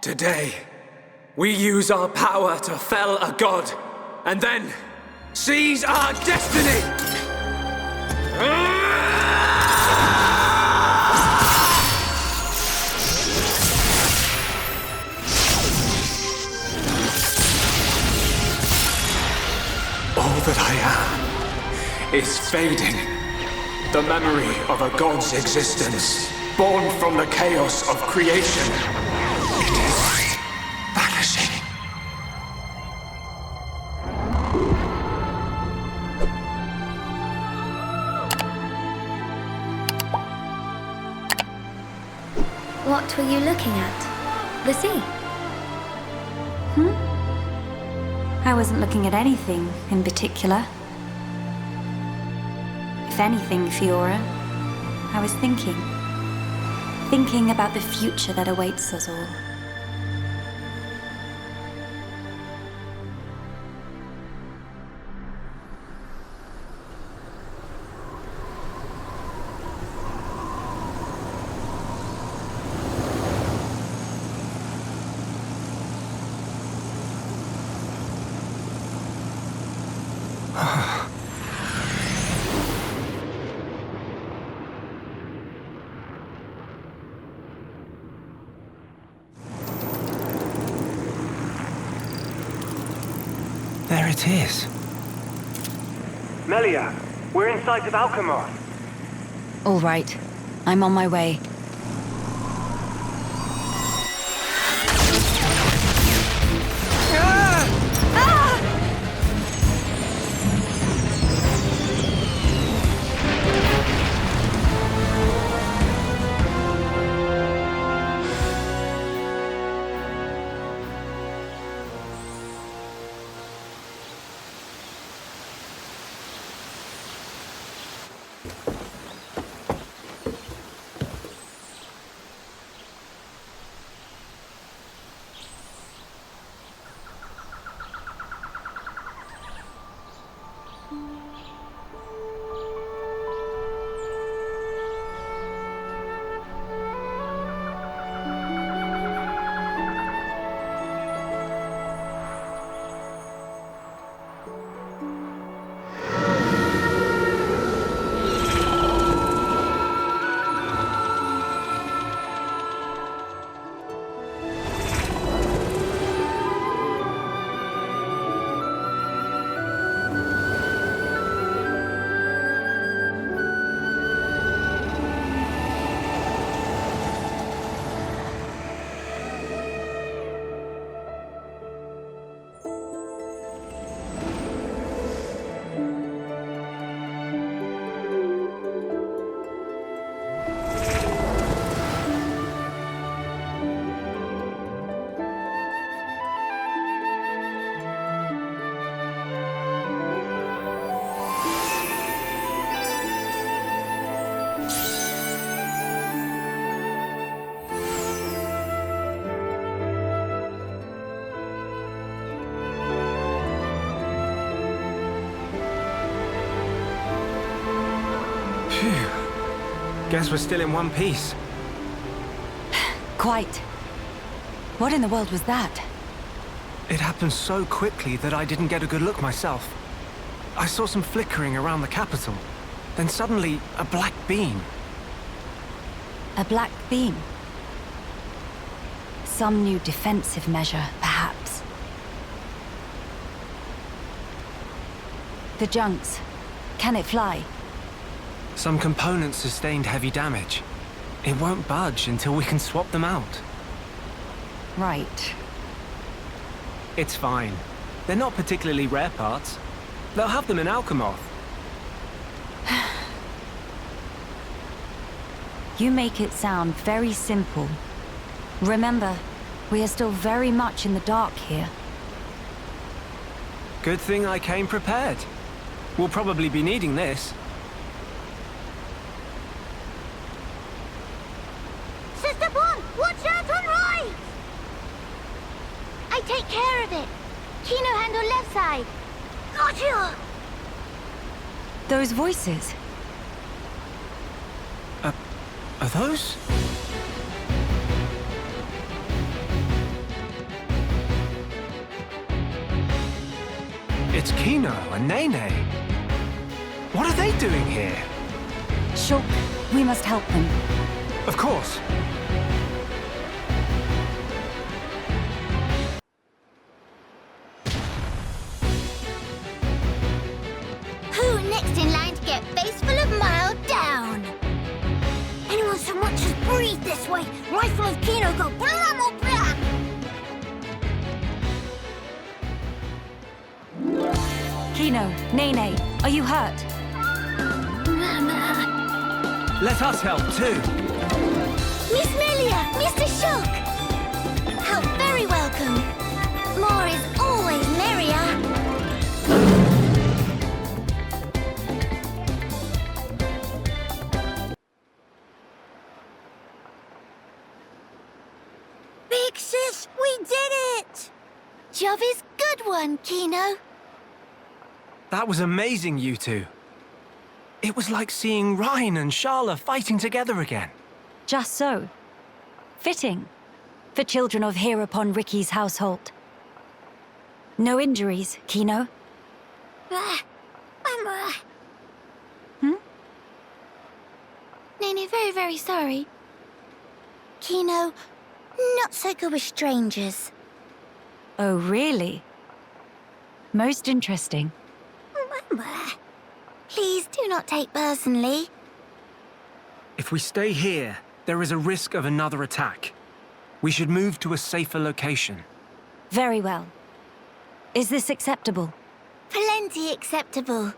Today, we use our power to fell a god, and then seize our destiny! All that I am is fading. The memory of a god's existence, born from the chaos of creation. It is vanishing. What were you looking at? The sea? I wasn't looking at anything in particular. If anything, Fiora, I was thinking. Thinking about the future that awaits us all. There it is. Melia, we're in sight of Alchemoth. All right, I'm on my way. Guess we're still in one piece. Quite. What in the world was that? It happened so quickly that I didn't get a good look myself. I saw some flickering around the capital. Then suddenly, a black beam. A black beam? Some new defensive measure, perhaps. The junks. Can it fly? Some components sustained heavy damage. It won't budge until we can swap them out. Right. It's fine. They're not particularly rare parts. They'll have them in Alchemoth. You make it sound very simple. Remember, we are still very much in the dark here. Good thing I came prepared. We'll probably be needing this. Sister Bon, watch out on right! I take care of it. Kino handle left side. Gotcha! Those voices. Are those? It's Kino and Nene. What are they doing here? Shulk, we must help them. Of course. Who next in line to get face full of mild down? Anyone so much as breathe this way, rifle of Kino go blam or blam! Kino, Nene, are you hurt? Let us help too. Miss Melia, Mr. Shulk! How very welcome. More is always merrier. Big sis, we did it! Job is good one, Kino. That was amazing, you two. It was like seeing Rhine and Sharla fighting together again. Just so. Fitting. For children of Hereupon Ricky's household. No injuries, Kino? Nene, very, very sorry. Kino, not so good with strangers. Oh, really? Most interesting. Please do not take personally. If we stay here, there is a risk of another attack. We should move to a safer location. Very well. Is this acceptable? Plenty acceptable.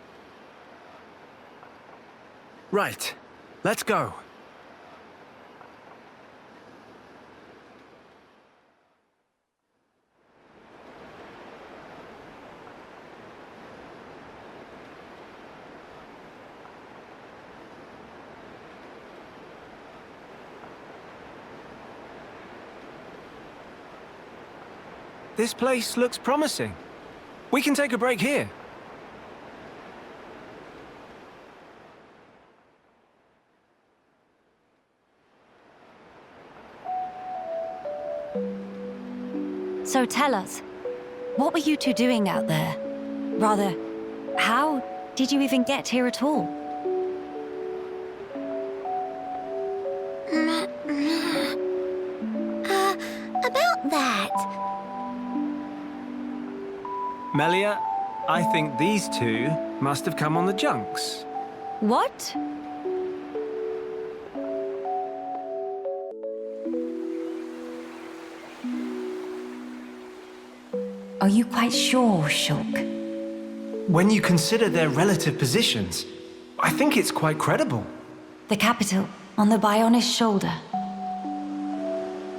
Right. Let's go. This place looks promising. We can take a break here. So tell us, what were you two doing out there? Rather, how did you even get here at all? About that. Melia, I think these two must have come on the junks. What? Are you quite sure, Shulk? When you consider their relative positions, I think it's quite credible. The capital, on the Bionis shoulder.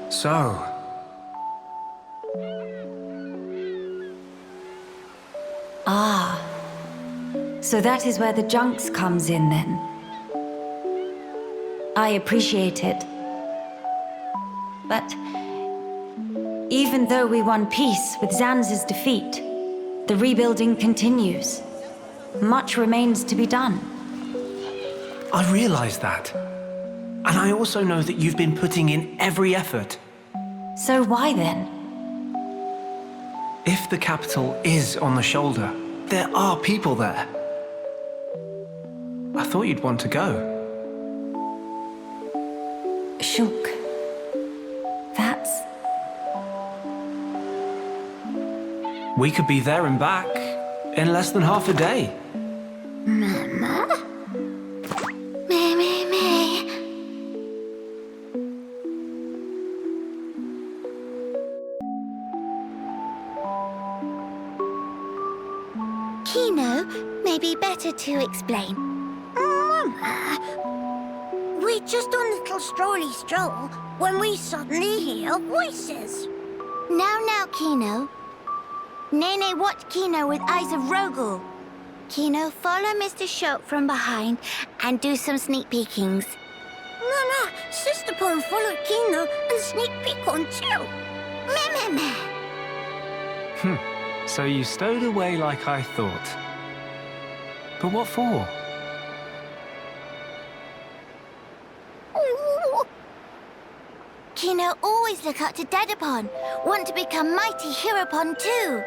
So, Ah. So that is where the junks comes in, then. I appreciate it. But even though we won peace with Zanz's defeat, the rebuilding continues. Much remains to be done. I realize that. And I also know that you've been putting in every effort. So why then? If the capital is on the shoulder, there are people there. I thought you'd want to go. Shulk. That's... We could be there and back in less than half a day. Mama? Me. Kino, may be better to explain. Mama, we're just on a little strolly stroll when we suddenly hear voices. Now, Kino. Nene watched Kino with eyes of Rogel. Kino, follow Mr. Shulk from behind and do some sneak peekings. Mama, Sister Pon followed Kino and sneak peek on too. Meh. So you stowed away like I thought. But what for? Ooh. Kino always look up to Dedapon, want to become mighty Hereupon too.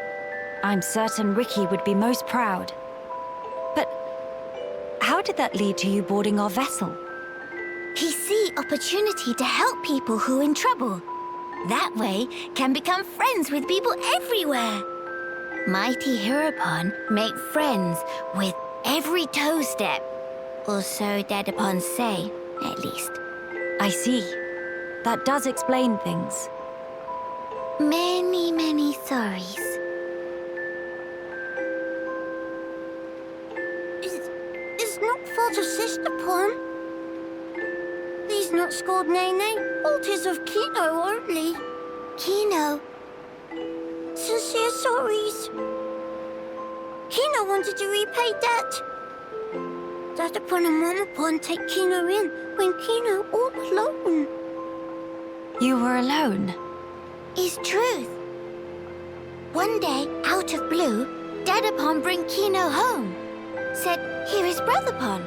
I'm certain Ricky would be most proud. But how did that lead to you boarding our vessel? He see opportunity to help people who in trouble. That way, can become friends with people everywhere. Mighty Heropon make friends with every toe step. Or so Dadapon say, at least. I see. That does explain things. Many, many sorries. It's not fault of Sister Pon. He's not scored Nene. Fault is of Kino only. Kino. Sincere sorries. Kino wanted to repay debt. Dadapon and Mamapon take Kino in when Kino all alone. You were alone? Is truth. One day, out of blue, Dadapon bring Kino home. Said, here is Brotherpon.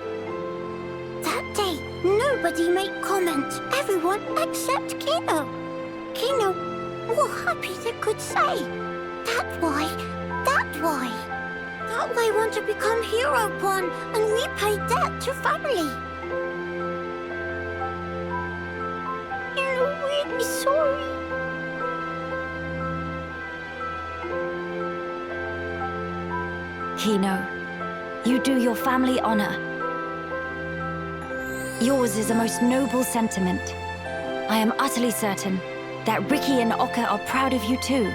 That day, nobody make comment. Everyone except Kino. Kino, more happy they could say. That why. That way want to become Heropon and repay debt to family. Kino really sorry. Kino, you do your family honor. Yours is a most noble sentiment. I am utterly certain that Ricky and Oka are proud of you too.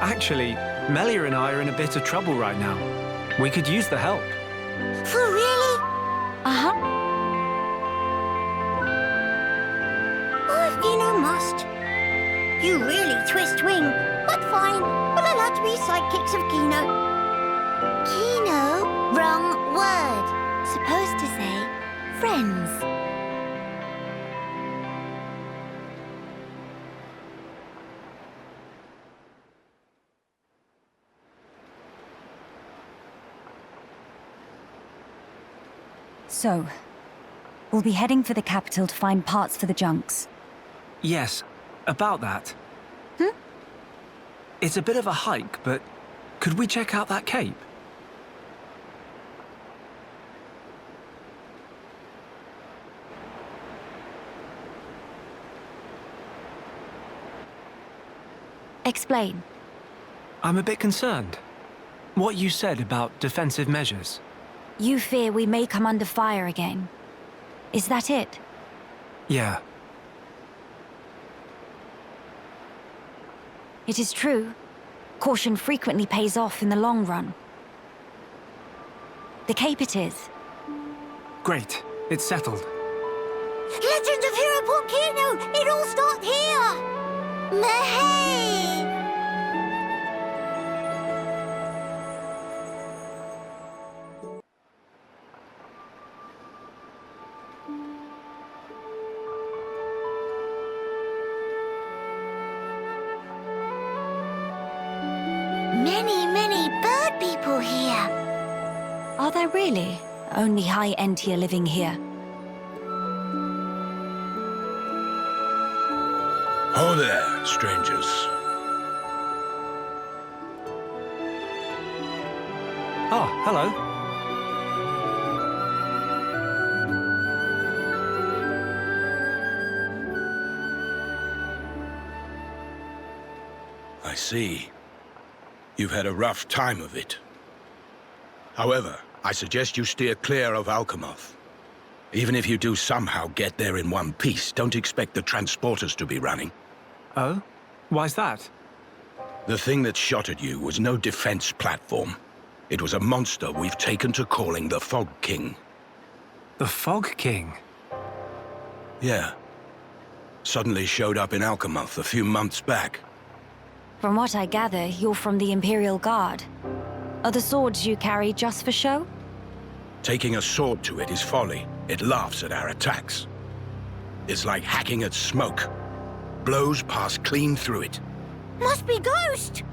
Actually, Melia and I are in a bit of trouble right now. We could use the help. For really? Uh-huh. Oh, Kino must. You really twist wing. But fine, we'll allow to be sidekicks of Kino. Kino? Wrong word. Supposed to say friends. So, we'll be heading for the capital to find parts for the junks. Yes, about that. It's a bit of a hike, but could we check out that cape? Explain. I'm a bit concerned. What you said about defensive measures. You fear we may come under fire again. Is that it? Yeah. It is true. Caution frequently pays off in the long run. The cape it is. Great. It's settled. Legend of Heropon Kino! It all starts here! Mahey! Many bird people here. Are there really? Only high-end tier living here. Oh there, strangers. Oh, hello. I see. You've had a rough time of it. However, I suggest you steer clear of Alchemoth. Even if you do somehow get there in one piece, don't expect the transporters to be running. Oh? Why's that? The thing that shot at you was no defense platform. It was a monster we've taken to calling the Fog King. The Fog King? Yeah. Suddenly showed up in Alchemoth a few months back. From what I gather, you're from the Imperial Guard. Are the swords you carry just for show? Taking a sword to it is folly. It laughs at our attacks. It's like hacking at smoke. Blows pass clean through it. Must be Ghost!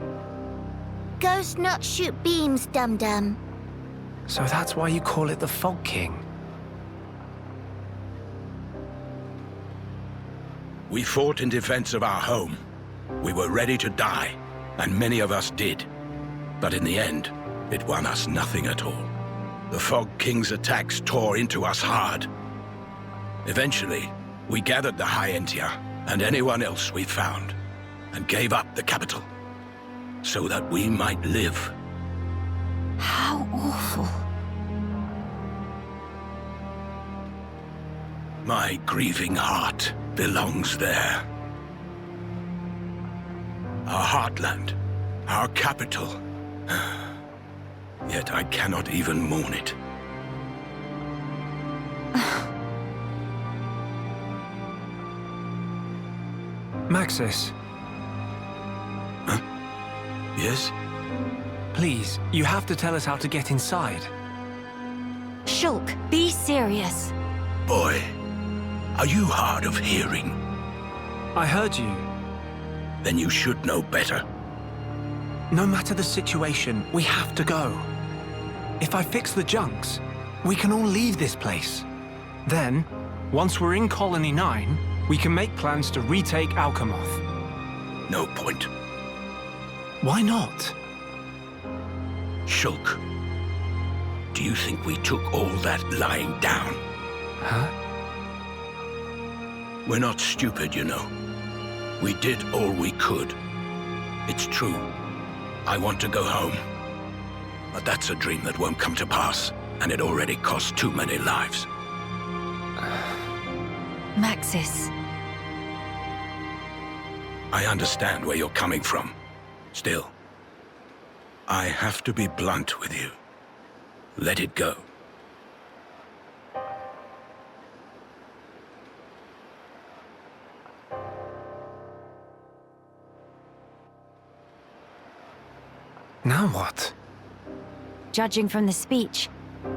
Ghost not shoot beams, dum-dum. So that's why you call it the Fog King? We fought in defense of our home. We were ready to die, and many of us did. But in the end, it won us nothing at all. The Fog King's attacks tore into us hard. Eventually, we gathered the High Entia and anyone else we found, and gave up the capital, so that we might live. How awful. My grieving heart belongs there. Our heartland, our capital. Yet I cannot even mourn it. Maxis, Huh? Yes? please, you have to tell us how to get inside. Shulk, be serious. Boy, are you hard of hearing? I heard you. Then you should know better. No matter the situation, we have to go. If I fix the junks, we can all leave this place. Then, once we're in Colony 9, we can make plans to retake Alchemoth. No point. Why not? Shulk, do you think we took all that lying down? Huh? We're not stupid, you know. We did all we could. It's true. I want to go home. But that's a dream that won't come to pass, and it already cost too many lives. Maxis. I understand where you're coming from. Still, I have to be blunt with you. Let it go. Now what? Judging from the speech,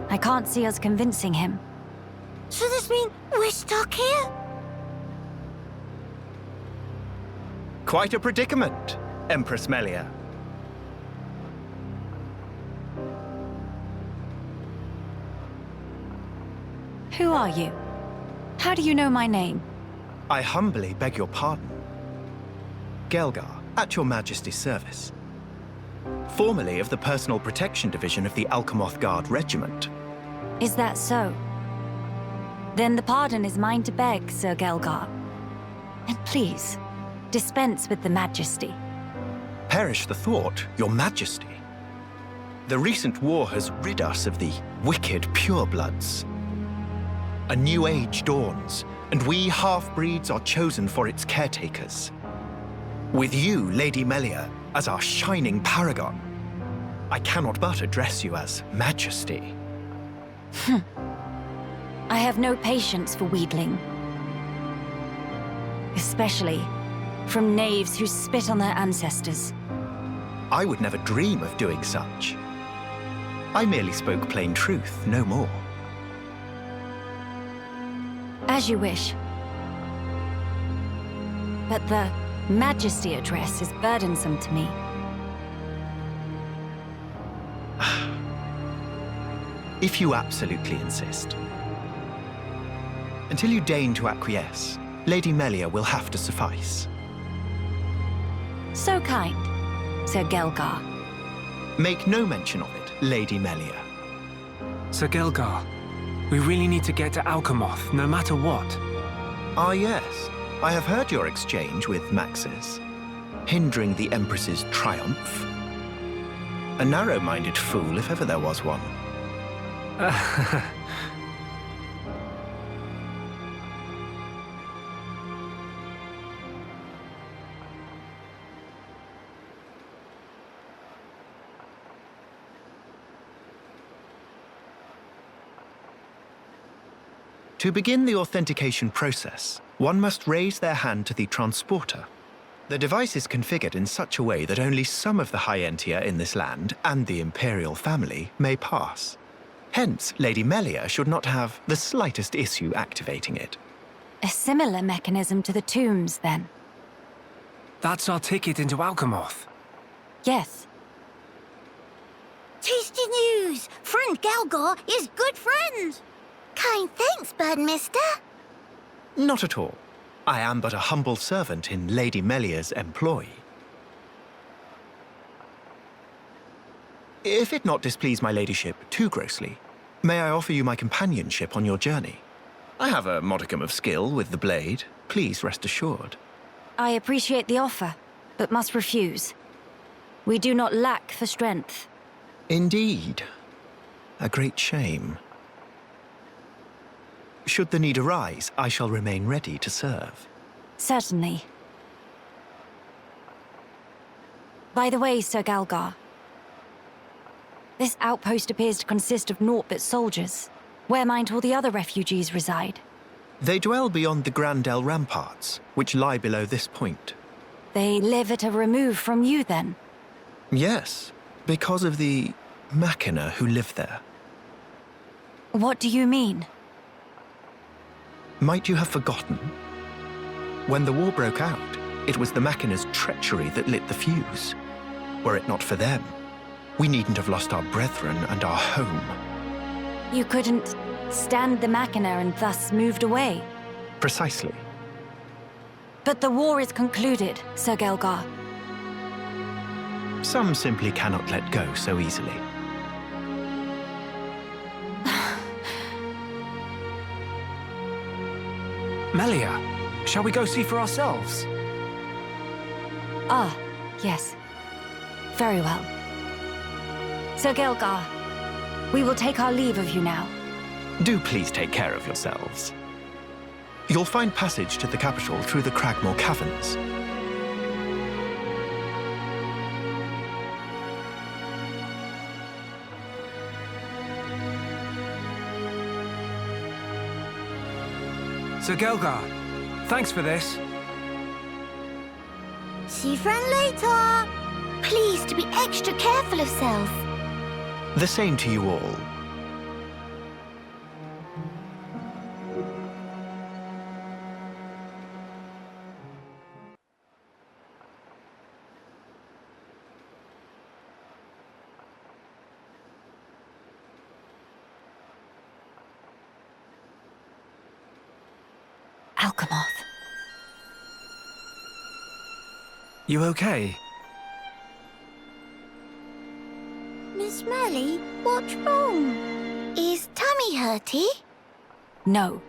I can't see us convincing him. So this mean we're stuck here? Quite a predicament, Empress Melia. Who are you? How do you know my name? I humbly beg your pardon. Gelgar, at your Majesty's service. Formerly of the Personal Protection Division of the Alchemoth Guard Regiment. Is that so? Then the pardon is mine to beg, Sir Gelgar. And please, dispense with the Majesty. Perish the thought, your Majesty. The recent war has rid us of the wicked purebloods. A new age dawns, and we half-breeds are chosen for its caretakers. With you, Lady Melia, as our shining paragon, I cannot but address you as Majesty. I have no patience for wheedling. Especially from knaves who spit on their ancestors. I would never dream of doing such. I merely spoke plain truth, no more. As you wish. But the Majesty address is burdensome to me. If you absolutely insist. Until you deign to acquiesce, Lady Melia will have to suffice. So kind, Sir Gelgar. Make no mention of it, Lady Melia. Sir Gelgar, we really need to get to Alchemoth, no matter what. Ah, yes. I have heard your exchange with Maxis. Hindering the Empress's triumph. A narrow-minded fool, if ever there was one. To begin the authentication process, one must raise their hand to the transporter. The device is configured in such a way that only some of the High Entia in this land and the Imperial family may pass. Hence, Lady Melia should not have the slightest issue activating it. A similar mechanism to the tombs, then. That's our ticket into Alchemoth. Yes. Tasty news! Friend Gelgar is good friend! Kind thanks, Birdmister. Not at all. I am but a humble servant in Lady Melia's employ. If it not displease my ladyship too grossly, may I offer you my companionship on your journey? I have a modicum of skill with the blade. Please rest assured. I appreciate the offer, but must refuse. We do not lack for strength. Indeed. A great shame. Should the need arise, I shall remain ready to serve. Certainly. By the way, Sir Galgar, this outpost appears to consist of naught but soldiers. Where might all the other refugees reside? They dwell beyond the Grandel ramparts, which lie below this point. They live at a remove from you, then? Yes, because of the Machina who live there. What do you mean? Might you have forgotten? When the war broke out, it was the Machina's treachery that lit the fuse. Were it not for them, we needn't have lost our brethren and our home. You couldn't stand the Machina and thus moved away? Precisely. But the war is concluded, Sir Gelgar. Some simply cannot let go so easily. Melia, shall we go see for ourselves? Ah, yes. Very well. Sir Gelgar, we will take our leave of you now. Do please take care of yourselves. You'll find passage to the capital through the Cragmore Caverns. Sir Gelgar, thanks for this. See you friend later. Please to be extra careful of self. The same to you all. Alchemoth. You okay? Miss Melly, what's wrong? Is tummy hurty? No,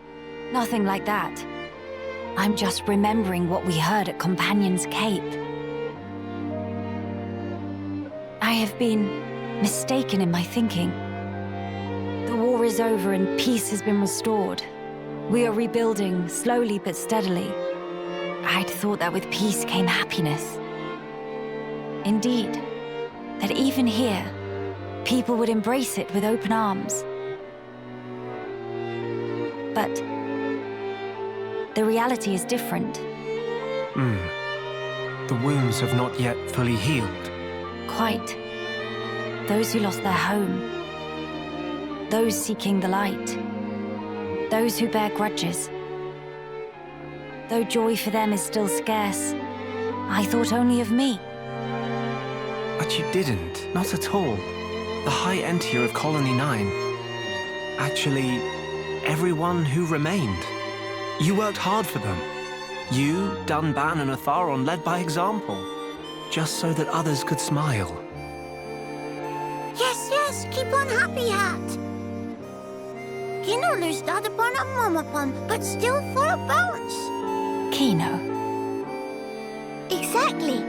nothing like that. I'm just remembering what we heard at Companion's Cape. I have been mistaken in my thinking. The war is over and peace has been restored. We are rebuilding, slowly but steadily. I'd thought that with peace came happiness. Indeed, that even here, people would embrace it with open arms. But the reality is different. The wounds have not yet fully healed. Quite. Those who lost their home. Those seeking the light. Those who bear grudges. Though joy for them is still scarce, I thought only of me. But you didn't. Not at all. The High Entier of Colony 9. Actually, everyone who remained. You worked hard for them. You, Dunban and Atharon led by example. Just so that others could smile. Yes, yes, keep on happy, Hat. Kino loosed out upon a mumapon, but still for a bounce. Kino. Exactly.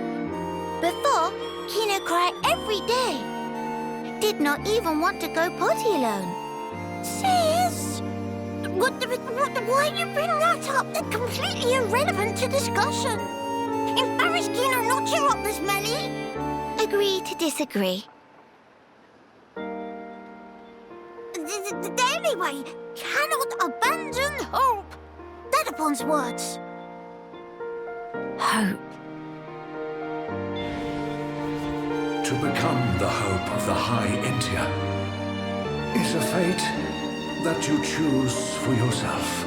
Before, Kino cried every day. Did not even want to go potty alone. Sis! Why you bring that up? That's completely irrelevant to discussion. Embarrass Kino not cheer up, Miss Melly. Agree to disagree. Anyway, cannot abandon hope. That upon's words. Hope. To become the hope of the High Entier is a fate that you choose for yourself.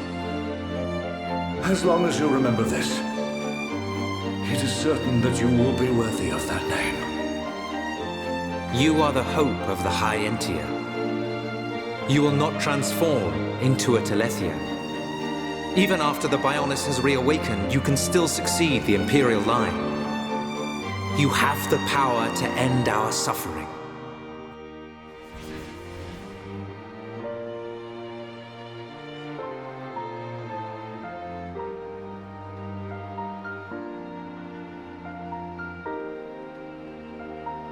As long as you remember this, it is certain that you will be worthy of that name. You are the hope of the High Entier. You will not transform into a Telethia. Even after the Bionis has reawakened, you can still succeed the Imperial line. You have the power to end our suffering.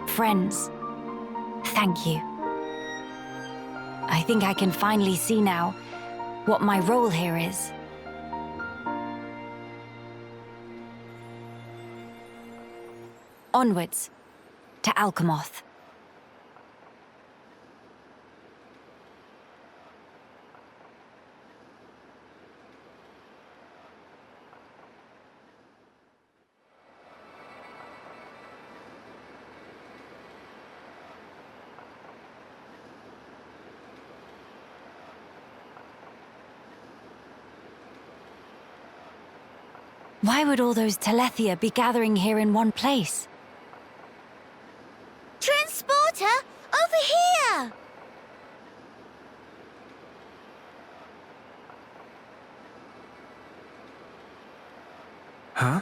Friends, thank you. I think I can finally see now what my role here is. Onwards to Alchemoth. Why would all those Telethia be gathering here in one place? Transporter, over here! Huh?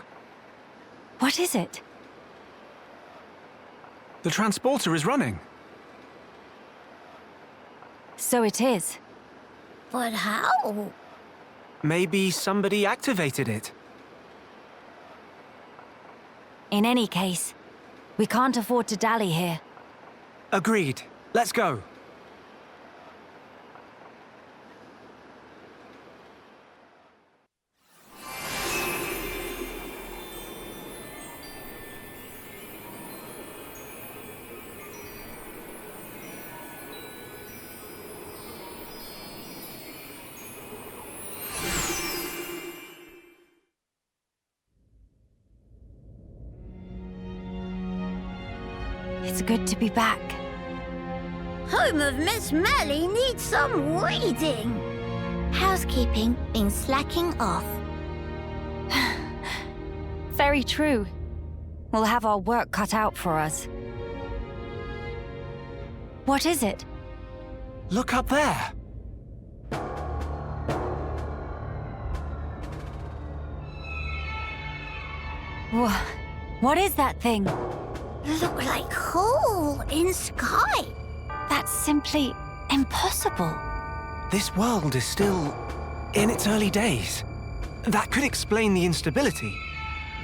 What is it? The transporter is running. So it is. But how? Maybe somebody activated it. In any case, we can't afford to dally here. Agreed. Let's go. It's good to be back. Home of Miss Melly needs some weeding. Housekeeping been slacking off. Very true. We'll have our work cut out for us. What is it? Look up there. What is that thing? Look like hole in sky. That's simply impossible. This world is still in its early days. That could explain the instability.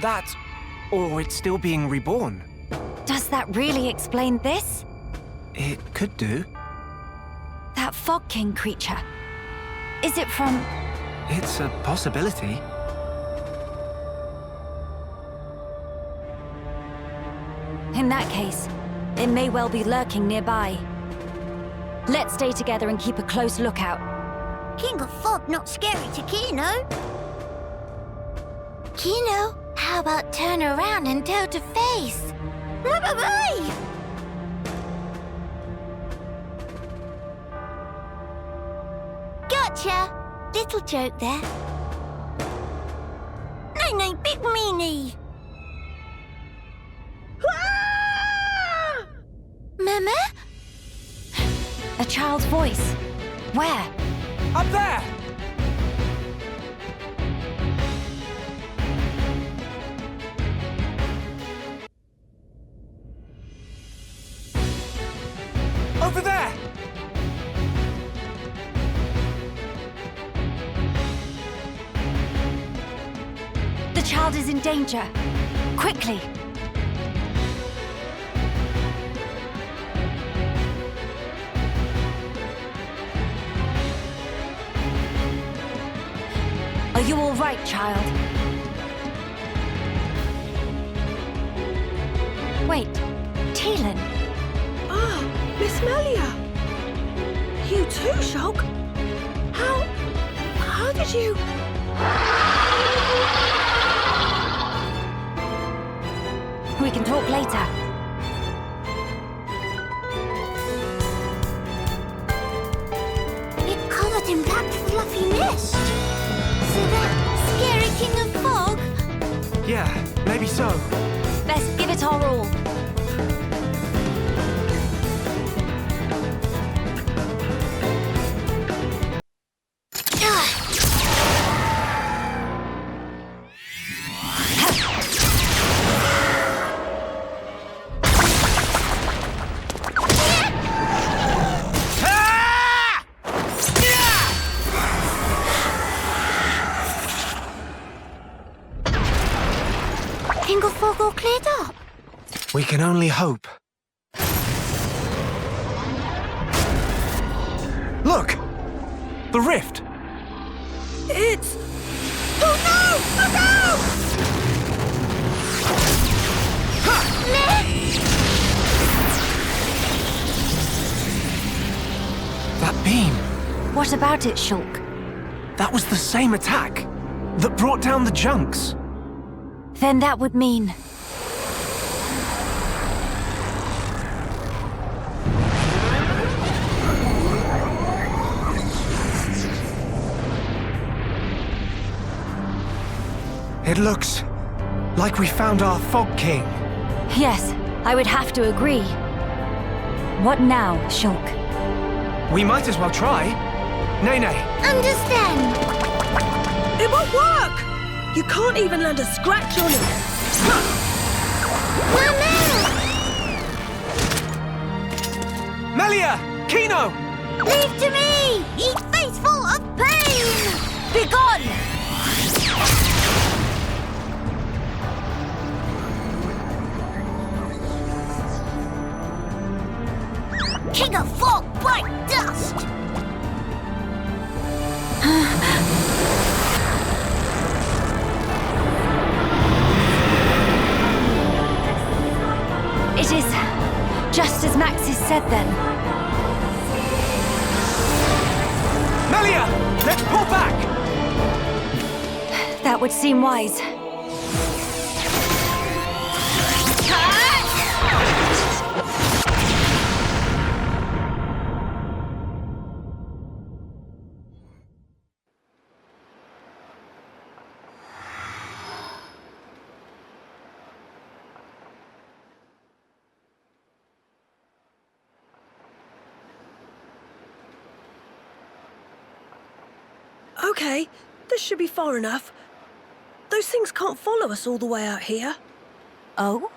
That, or it's still being reborn. Does that really explain this? It could do. That Fog King creature. Is it from... It's a possibility. In that case, it may well be lurking nearby. Let's stay together and keep a close lookout. King of Fog not scary to Kino. Kino, how about turn around and toe to face? Bye-bye-bye! Gotcha! Little joke there. No, big meanie! Mama? A child's voice. Where? Up there! Over there! The child is in danger. Quickly! Are you all right, child? Wait, Teelan. Ah, Miss Melia! You too, Shulk? How did you... We can talk later. It covered in black fluffy mist. So that scary King of Fog? Yeah, maybe so. Let's give it our all. all cleared up? We can only hope. Look! The rift! It's... Oh no! Look out! That beam! What about it, Shulk? That was the same attack that brought down the junks. Then that would mean... It looks like we found our Fog King. Yes, I would have to agree. What now, Shulk? We might as well try. Nene. Understand. It won't work! You can't even land a scratch on it. Melia! Kino! Leave to me! Ye faithful of pain! Begone! King of fog, bright dust! It is just as Maxis said then. Melia! Let's pull back! That would seem wise. Okay, this should be far enough. Those things can't follow us all the way out here. Oh?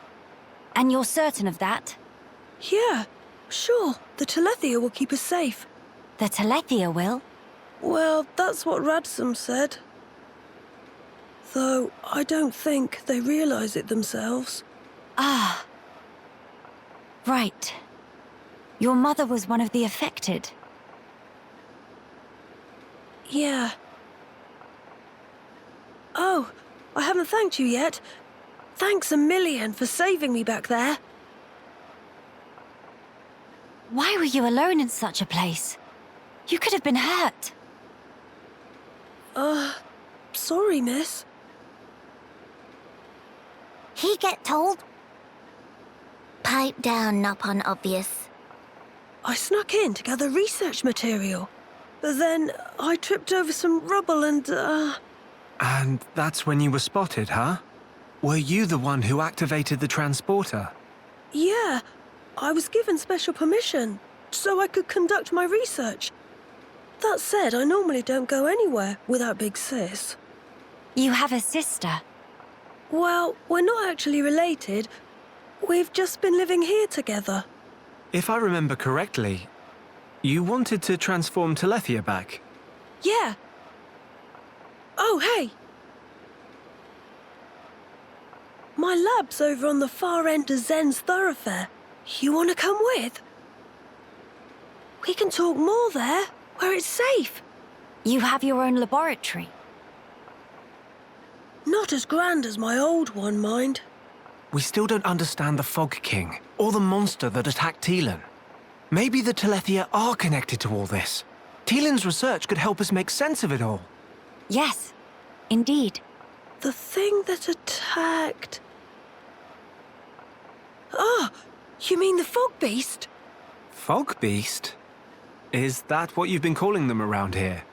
And you're certain of that? Yeah, sure. The Telethia will keep us safe. The Telethia will? Well, that's what Radsum said. Though, I don't think they realise it themselves. Ah. Right. Your mother was one of the affected. Yeah. Oh, I haven't thanked you yet. Thanks a million for saving me back there. Why were you alone in such a place? You could have been hurt. Sorry, miss. He get told? Pipe down, not unobvious. I snuck in to gather research material. But then I tripped over some rubble and, And that's when you were spotted, huh? Were you the one who activated the transporter? Yeah, I was given special permission, so I could conduct my research. That said, I normally don't go anywhere without Big Sis. You have a sister? Well, we're not actually related. We've just been living here together. If I remember correctly, you wanted to transform Telethia back? Yeah. Oh, hey! My lab's over on the far end of Zen's thoroughfare. You want to come with? We can talk more there, where it's safe. You have your own laboratory? Not as grand as my old one, mind. We still don't understand the Fog King, or the monster that attacked Teelan. Maybe the Telethia are connected to all this. Teelan's research could help us make sense of it all. Yes, indeed. The thing that attacked... Ah, you mean the Fog Beast? Fog Beast? Is that what you've been calling them around here?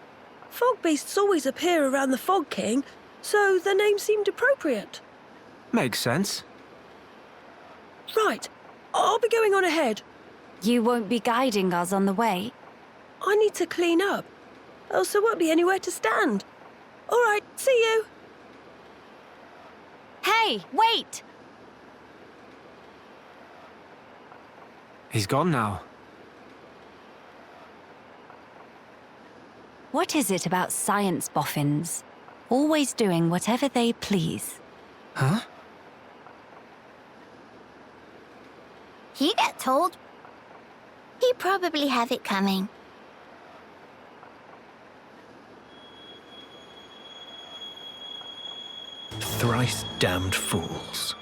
Fog Beasts always appear around the Fog King, so the name seemed appropriate. Makes sense. Right, I'll be going on ahead. You won't be guiding us on the way? I need to clean up, else there won't be anywhere to stand. All right, see you. Hey, wait! He's gone now. What is it about science boffins? Always doing whatever they please. Huh? he get told. He probably have it coming. Thrice damned fools.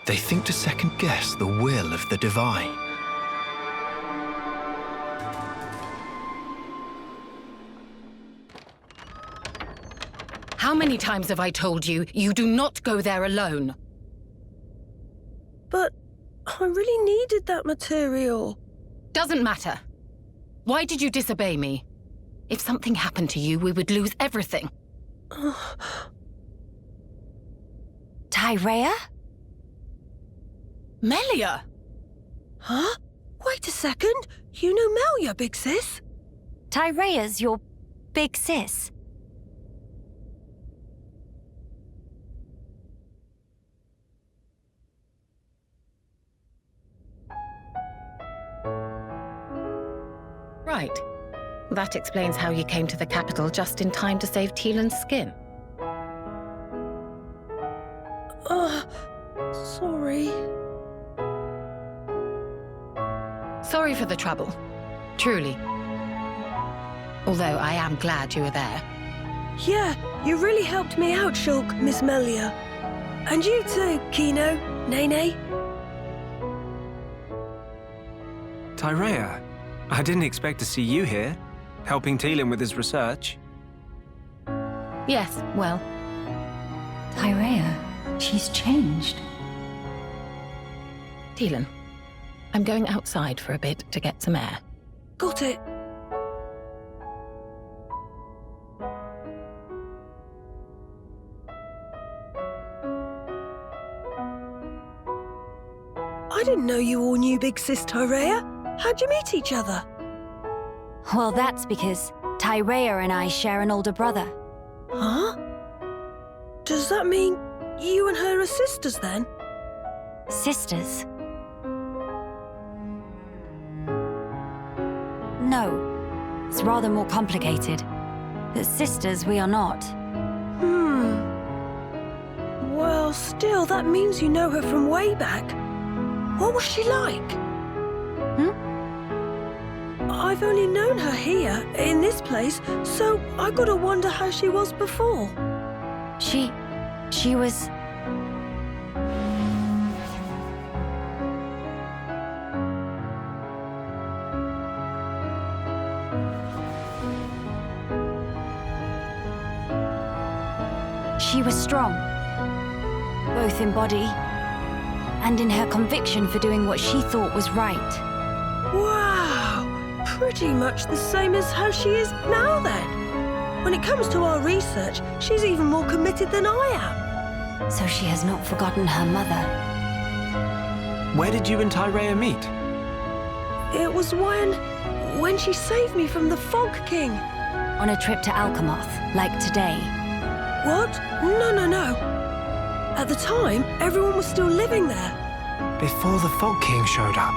They think to second-guess the will of the divine. How many times have I told you, you do not go there alone? But I really needed that material. Doesn't matter. Why did you disobey me? If something happened to you, we would lose everything. Tyrea? Melia? Huh? Wait a second. You know Melia, big sis? Tyrea's your big sis? Right. That explains how you came to the capital just in time to save Tielan's skin. Sorry. Sorry for the trouble. Truly. Although I am glad you were there. Yeah, you really helped me out, Shulk, Miss Melia. And you too, Kino, Nene. Tyrea, I didn't expect to see you here, helping Tielan with his research. Yes, well. Tyrea, she's changed. Tielan, I'm going outside for a bit to get some air. Got it. I didn't know you all knew Big Sis Tyrea. How'd you meet each other? Well, that's because Tyrea and I share an older brother. Huh? Does that mean you and her are sisters, then? Sisters? No. It's rather more complicated. But sisters we are not. Well, still, that means you know her from way back. What was she like? I've only known her here, in this place, so I gotta wonder how she was before. She was... She was strong, both in body and in her conviction for doing what she thought was right. Wow! Pretty much the same as how she is now, then. When it comes to our research, she's even more committed than I am. So she has not forgotten her mother. Where did you and Tyrea meet? It was when she saved me from the Fog King. On a trip to Alchemoth, like today. What? No. At the time, everyone was still living there. Before the Fog King showed up?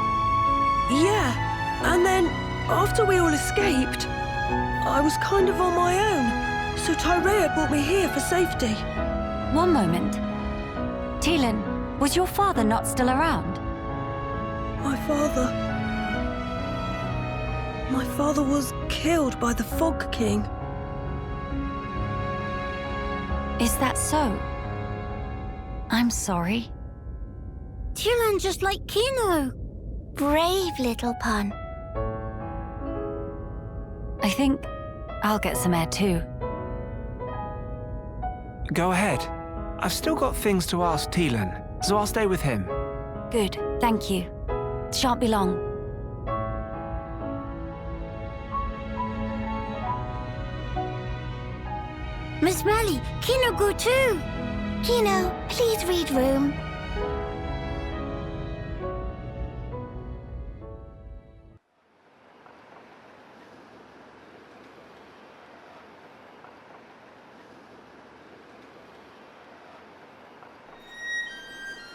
Yeah, and then, after we all escaped, I was kind of on my own, so Tyrea brought me here for safety. One moment. Tielan, was your father not still around? My father was killed by the Fog King. Is that so? I'm sorry. Tielan just like Kino. Brave little pun. I think I'll get some air too. Go ahead. I've still got things to ask Tielan, so I'll stay with him. Good, thank you. Shan't be long. Miss Melly, Kino go too. Kino, please read room.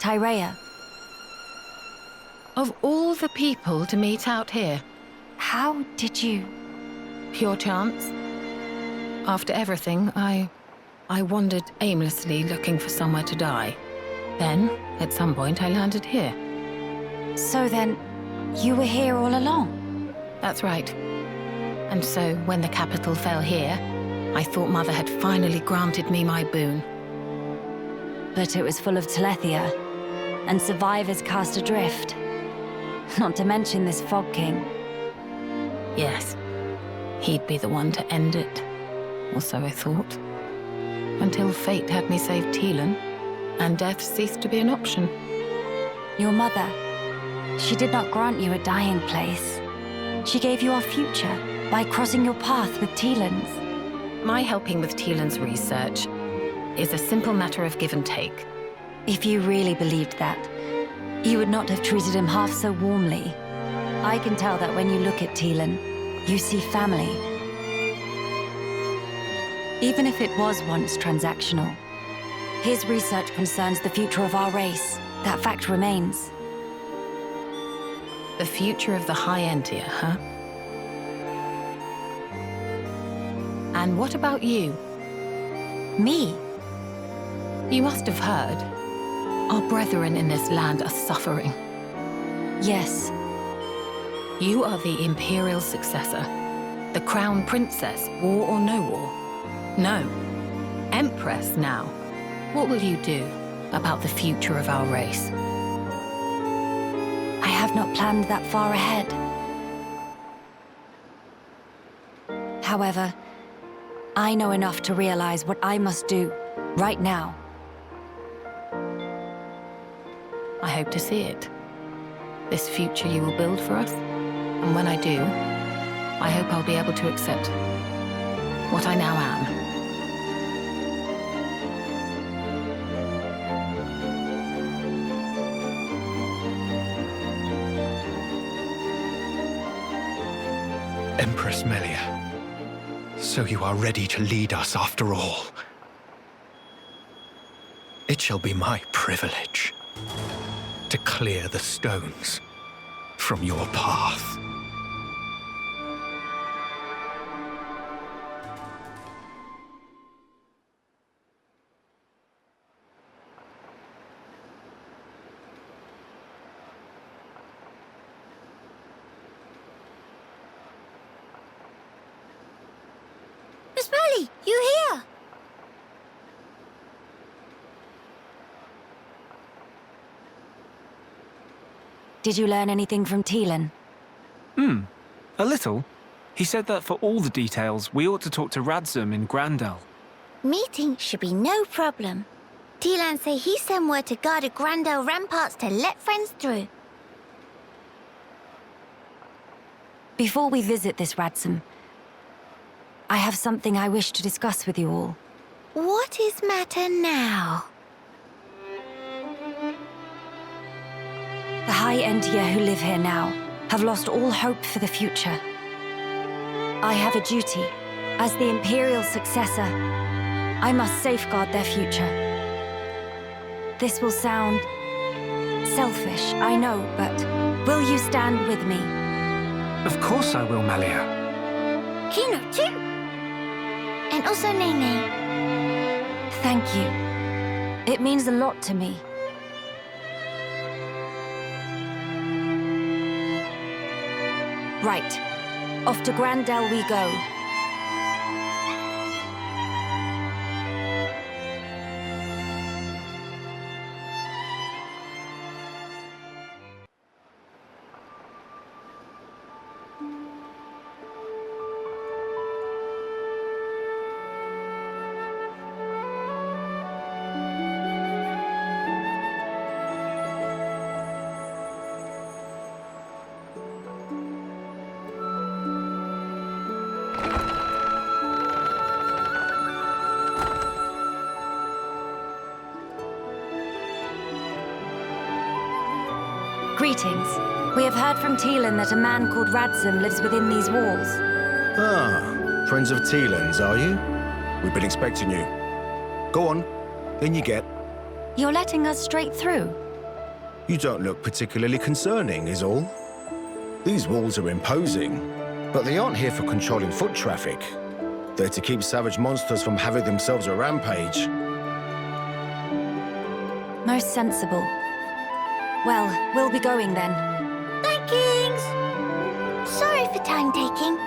Tyrea. Of all the people to meet out here, How did you... pure chance. After everything, I wandered aimlessly looking for somewhere to die. Then, at some point, I landed here. So then, you were here all along? That's right. And so, when the capital fell here, I thought Mother had finally granted me my boon. But it was full of Telethia, and survivors cast adrift. Not to mention this Fog King. Yes, he'd be the one to end it, or so I thought. Until fate had me save Teelan, and death ceased to be an option. Your mother, she did not grant you a dying place. She gave you our future by crossing your path with Teelan's. My helping with Teelan's research is a simple matter of give and take. If you really believed that, you would not have treated him half so warmly. I can tell that when you look at Teelan, you see family. Even if it was once transactional, his research concerns the future of our race. That fact remains. The future of the High Entia, huh? And what about you? Me? You must have heard. Our brethren in this land are suffering. Yes. You are the Imperial successor. The Crown Princess, war or no war? No. Empress now. What will you do about the future of our race? I have not planned that far ahead. However, I know enough to realize what I must do right now. I hope to see it. This future you will build for us. And when I do, I hope I'll be able to accept what I now am. Empress Melia, so you are ready to lead us after all. It shall be my privilege to clear the stones from your path. Miss Molly, you here? Did you learn anything from Teelan? A little. He said that for all the details, we ought to talk to Radzum in Grandel. Meeting should be no problem. Teelan say he sent word to guard the Grandel ramparts to let friends through. Before we visit this Radzum, I have something I wish to discuss with you all. What is matter now? The High Entia who live here now have lost all hope for the future. I have a duty. As the Imperial successor, I must safeguard their future. This will sound selfish, I know, but will you stand with me? Of course I will, Melia. Kino too. And also Nene. Thank you. It means a lot to me. Right. Off to Grandel we go. Greetings. We have heard from Teelan that a man called Radzum lives within these walls. Ah, friends of Teelan's, are you? We've been expecting you. Go on, in you get. You're letting us straight through? You don't look particularly concerning, is all. These walls are imposing, but they aren't here for controlling foot traffic. They're to keep savage monsters from having themselves a rampage. Most sensible. Well, we'll be going then. Thankings! Sorry for time taking.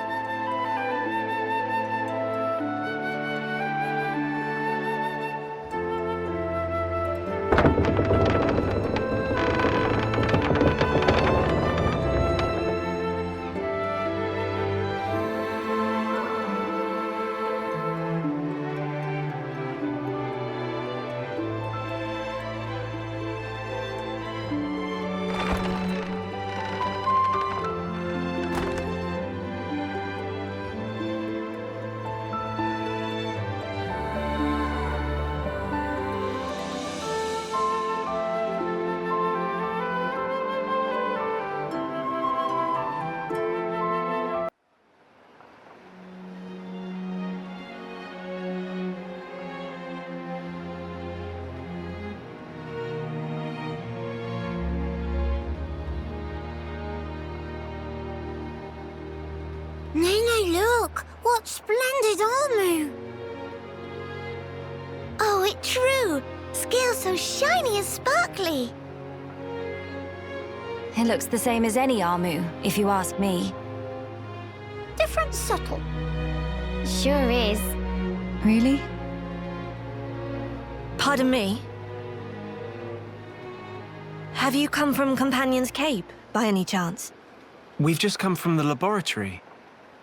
Nene, look! What splendid armor! Oh, it's true! Scales so shiny and sparkly! It looks the same as any Armu, if you ask me. Different subtle. Sure is. Really? Pardon me? Have you come from Companion's Cape, by any chance? We've just come from the laboratory.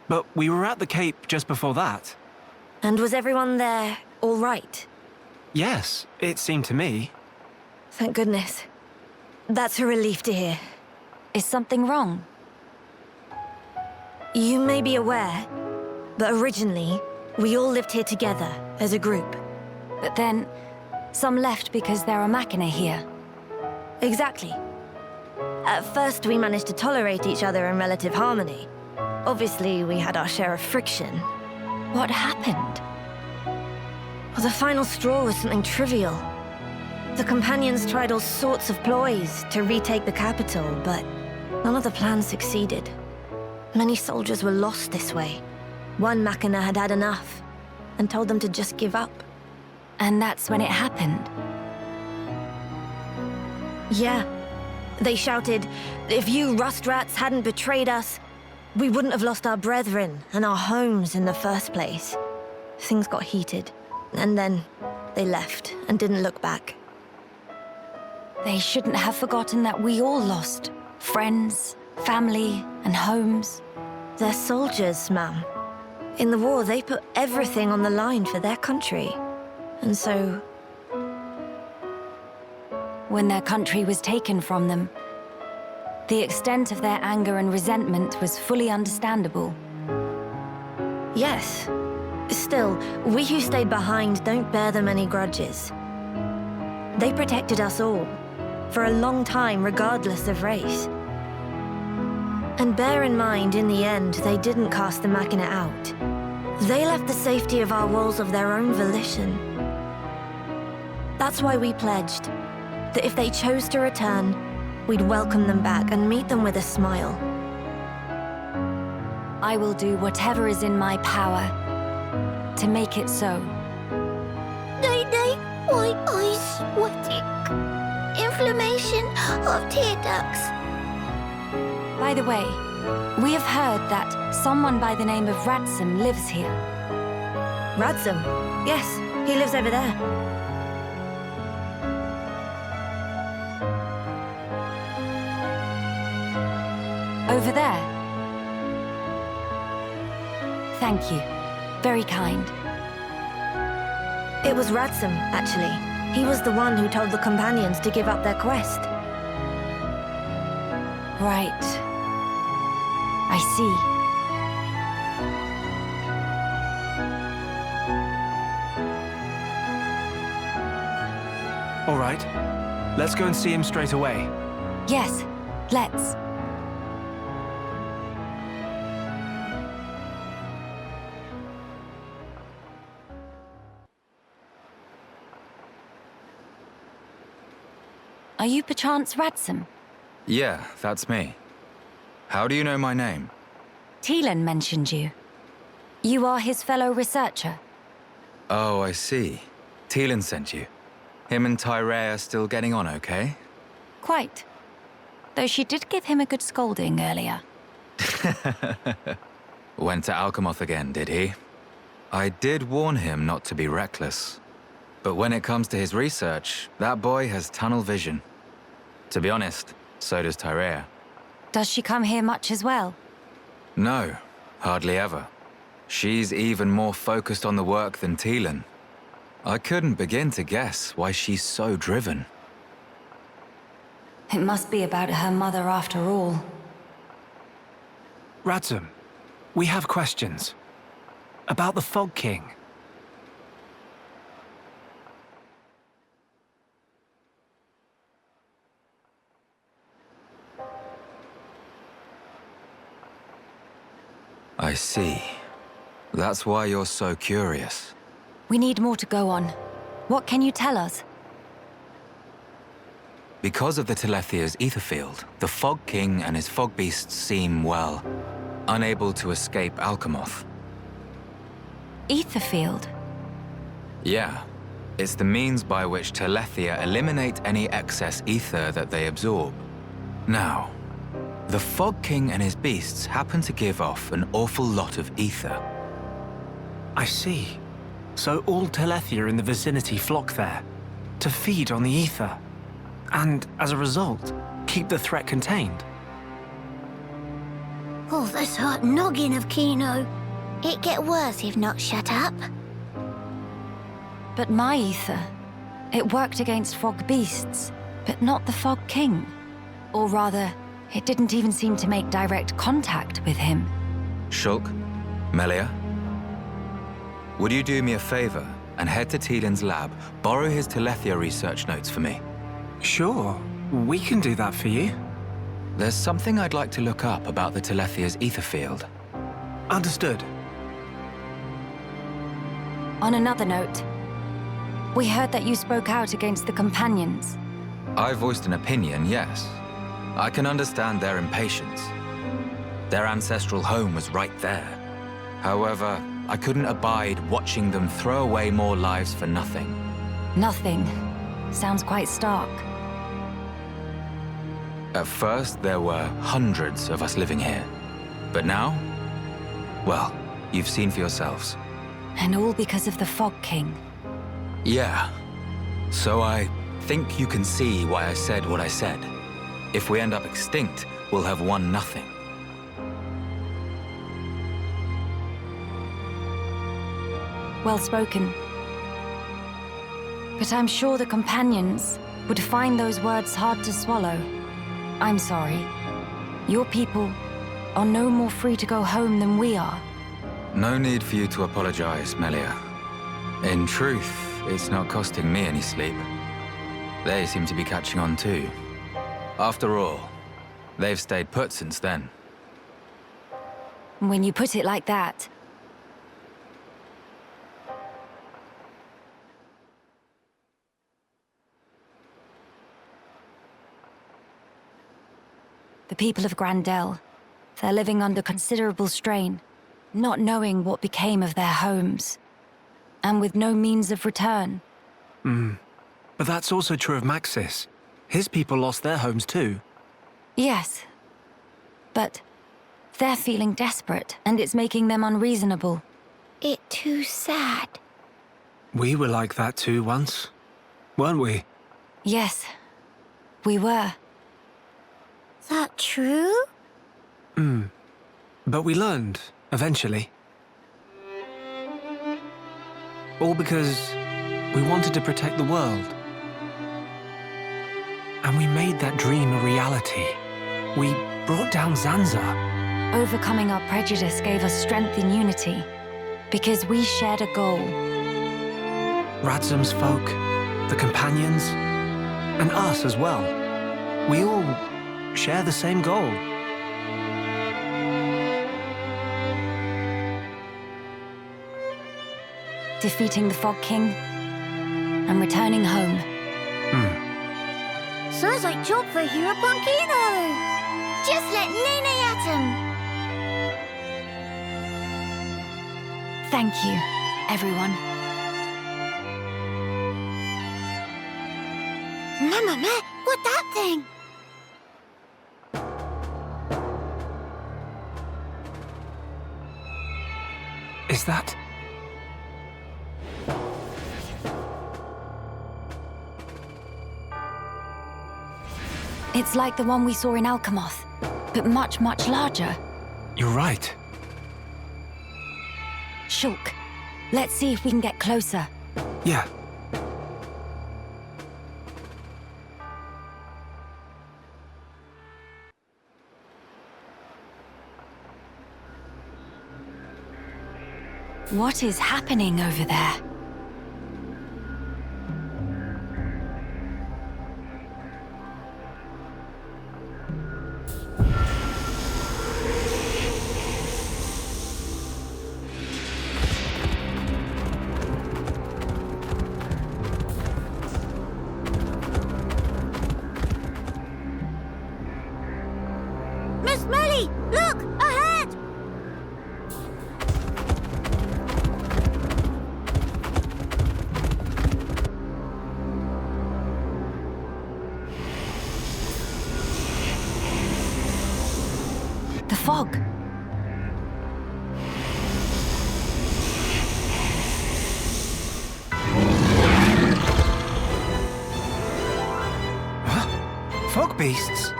But we were at the Cape just before that. And was everyone there all right? Yes, it seemed to me. Thank goodness. That's a relief to hear. Is something wrong? You may be aware, but originally, we all lived here together as a group. But then, some left because there are Machina here. Exactly. At first, we managed to tolerate each other in relative harmony. Obviously, we had our share of friction. What happened? Well, the final straw was something trivial. The Companions tried all sorts of ploys to retake the capital, but none of the plans succeeded. Many soldiers were lost this way. One Machina had had enough, and told them to just give up. And that's when it happened? Yeah. They shouted, if you rust rats hadn't betrayed us, we wouldn't have lost our brethren and our homes in the first place. Things got heated, and then they left and didn't look back. They shouldn't have forgotten that we all lost friends, family, and homes. They're soldiers, ma'am. In the war, they put everything on the line for their country. And so... when their country was taken from them, the extent of their anger and resentment was fully understandable. Yes. Still, we who stayed behind don't bear them any grudges. They protected us all, for a long time regardless of race. And bear in mind, in the end, they didn't cast the Machina out. They left the safety of our walls of their own volition. That's why we pledged that if they chose to return, we'd welcome them back and meet them with a smile. I will do whatever is in my power to make it so. Day, white eyes sweating. Inflammation of tear ducts. By the way, we have heard that someone by the name of Radsum lives here. Radsum? Yes, he lives over there. Over there? Thank you. Very kind. It was Radsum, actually. He was the one who told the Companions to give up their quest. Right. I see. All right. Let's go and see him straight away. Yes, let's. Are you perchance Radsum? Yeah, that's me. How do you know my name? Teelan mentioned you. You are his fellow researcher. Oh, I see. Teelan sent you. Him and Tyree are still getting on okay? Quite. Though she did give him a good scolding earlier. Went to Alchemoth again, did he? I did warn him not to be reckless. But when it comes to his research, that boy has tunnel vision. To be honest, so does Tyrea. Does she come here much as well? No, hardly ever. She's even more focused on the work than Teelan. I couldn't begin to guess why she's so driven. It must be about her mother after all. Radzum, we have questions. About the Fog King. I see. That's why you're so curious. We need more to go on. What can you tell us? Because of the Telethia's ether field, the Fog King and his fog beasts seem, well, unable to escape Alchemoth. Ether field? Yeah. It's the means by which Telethia eliminate any excess ether that they absorb. Now, the Fog King and his beasts happen to give off an awful lot of ether. I see. So all Telethia in the vicinity flock there, to feed on the ether, and as a result, keep the threat contained. Oh, this hot noggin of Kino. It get worse if not shut up. But my ether, it worked against fog beasts, but not the Fog King. Or rather, it didn't even seem to make direct contact with him. Shulk, Melia, would you do me a favor and head to Teelan's lab, borrow his Telethia research notes for me? Sure, we can do that for you. There's something I'd like to look up about the Telethia's ether field. Understood. On another note, we heard that you spoke out against the Companions. I voiced an opinion, yes. I can understand their impatience. Their ancestral home was right there. However, I couldn't abide watching them throw away more lives for nothing. Nothing. Sounds quite stark. At first, there were hundreds of us living here. But now, well, you've seen for yourselves. And all because of the Fog King. Yeah. So I think you can see why I said what I said. If we end up extinct, we'll have won nothing. Well spoken. But I'm sure the Companions would find those words hard to swallow. I'm sorry. Your people are no more free to go home than we are. No need for you to apologize, Melia. In truth, it's not costing me any sleep. They seem to be catching on too. After all, they've stayed put since then. When you put it like that... The people of Grandel, they're living under considerable strain, not knowing what became of their homes, and with no means of return. But that's also true of Maxis. His people lost their homes too. Yes, but they're feeling desperate, and it's making them unreasonable. It too sad. We were like that too once, weren't we? Yes, we were. That true? But we learned, eventually. All because we wanted to protect the world. And we made that dream a reality. We brought down Zanza. Overcoming our prejudice gave us strength in unity, because we shared a goal. Radzum's folk, the Companions, and us as well. We all share the same goal. Defeating the Fog King and returning home. Sounds like job for Hero Punkino. Just let Nene at him. Thank you, everyone. Mama, what that thing? Is that... It's like the one we saw in Alchemoth, but much, much larger. You're right. Shulk, let's see if we can get closer. Yeah. What is happening over there? Miss Melly, look! Ahead! The fog. Fog beasts?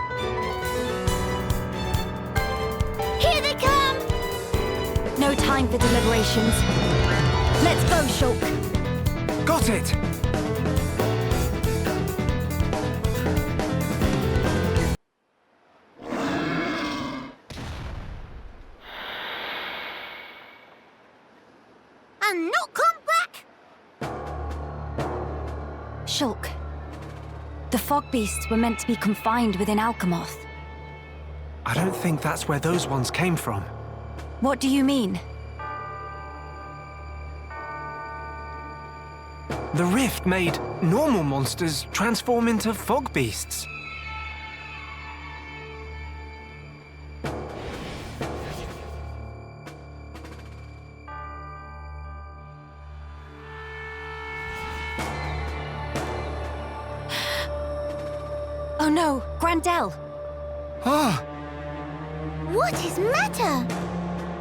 Here they come! No time for deliberations. Let's go, Shulk. Got it! And not come back! Shulk. The fog beasts were meant to be confined within Alchemoth. I don't think that's where those ones came from. What do you mean? The rift made normal monsters transform into fog beasts. Oh no, Grandel! Ah! What is matter?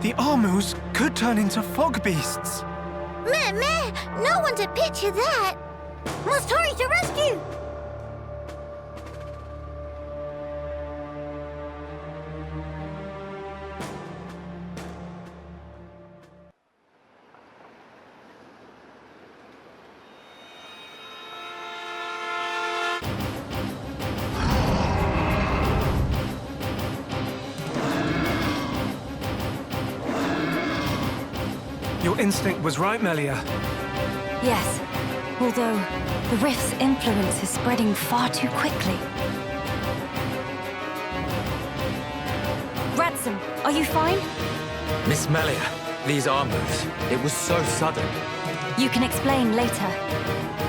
The Armus could turn into fog beasts. Meh, no one to picture that. Must hurry to rescue. Your instinct was right, Melia. Yes, although the rift's influence is spreading far too quickly. Ransom, are you fine? Miss Melia, these Armus, it was so sudden. You can explain later.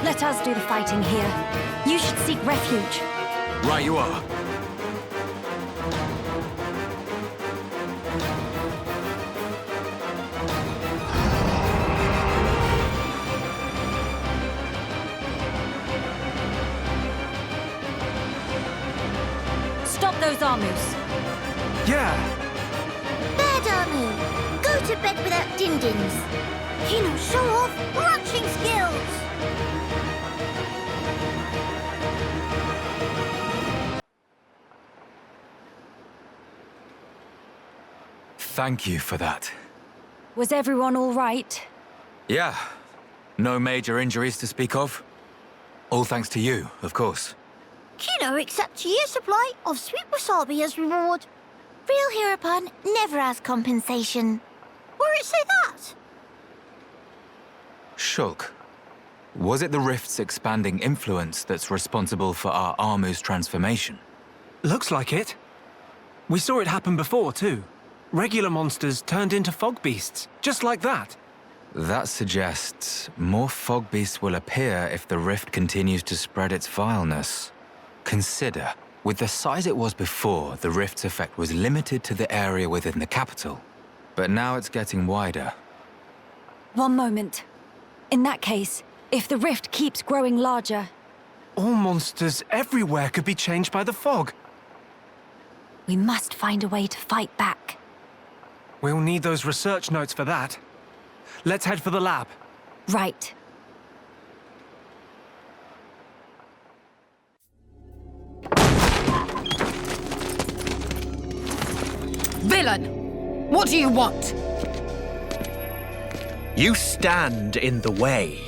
Let us do the fighting here. You should seek refuge. Right you are. Stop those Armus. Yeah. Bad Armu, go to bed without din-dins. Kino, show off ranching skills. Thank you for that. Was everyone all right? Yeah. No major injuries to speak of. All thanks to you, of course. Kino accepts a year's supply of sweet wasabi as reward. Real hereupon never has compensation. Where it say that? Shulk, was it the rift's expanding influence that's responsible for our Armu's transformation? Looks like it. We saw it happen before, too. Regular monsters turned into fog beasts, just like that. That suggests more fog beasts will appear if the rift continues to spread its vileness. Consider, with the size it was before, the rift's effect was limited to the area within the capital. But now it's getting wider. One moment. In that case, if the rift keeps growing larger... All monsters everywhere could be changed by the fog. We must find a way to fight back. We'll need those research notes for that. Let's head for the lab. Right. Villain! What do you want? You stand in the way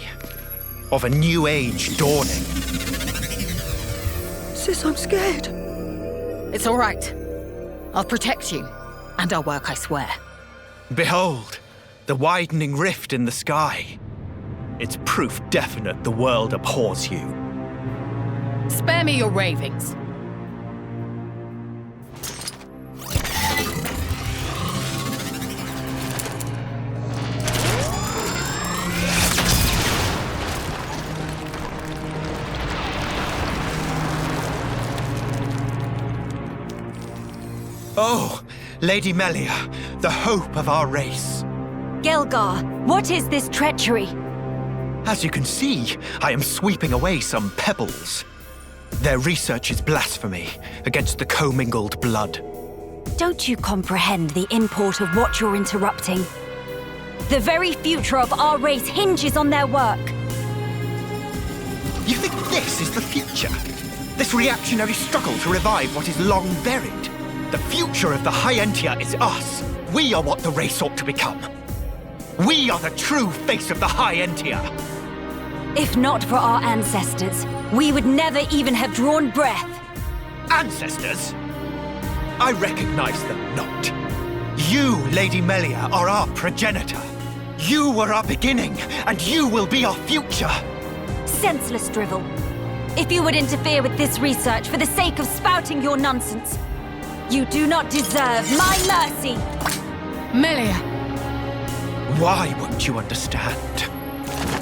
of a new age dawning. Sis, I'm scared. It's all right. I'll protect you. And I'll work, I swear. Behold, the widening rift in the sky. It's proof definite the world abhors you. Spare me your ravings. Oh, Lady Melia, the hope of our race. Gelgar, what is this treachery? As you can see, I am sweeping away some pebbles. Their research is blasphemy against the commingled blood. Don't you comprehend the import of what you're interrupting? The very future of our race hinges on their work. You think this is the future? This reactionary struggle to revive what is long buried? The future of the High Entia is us. We are what the race ought to become. We are the true face of the High Entia. If not for our ancestors, we would never even have drawn breath. Ancestors? I recognize them not. You, Lady Melia, are our progenitor. You were our beginning, and you will be our future. Senseless drivel. If you would interfere with this research for the sake of spouting your nonsense, you do not deserve my mercy! Melia! Why won't you understand?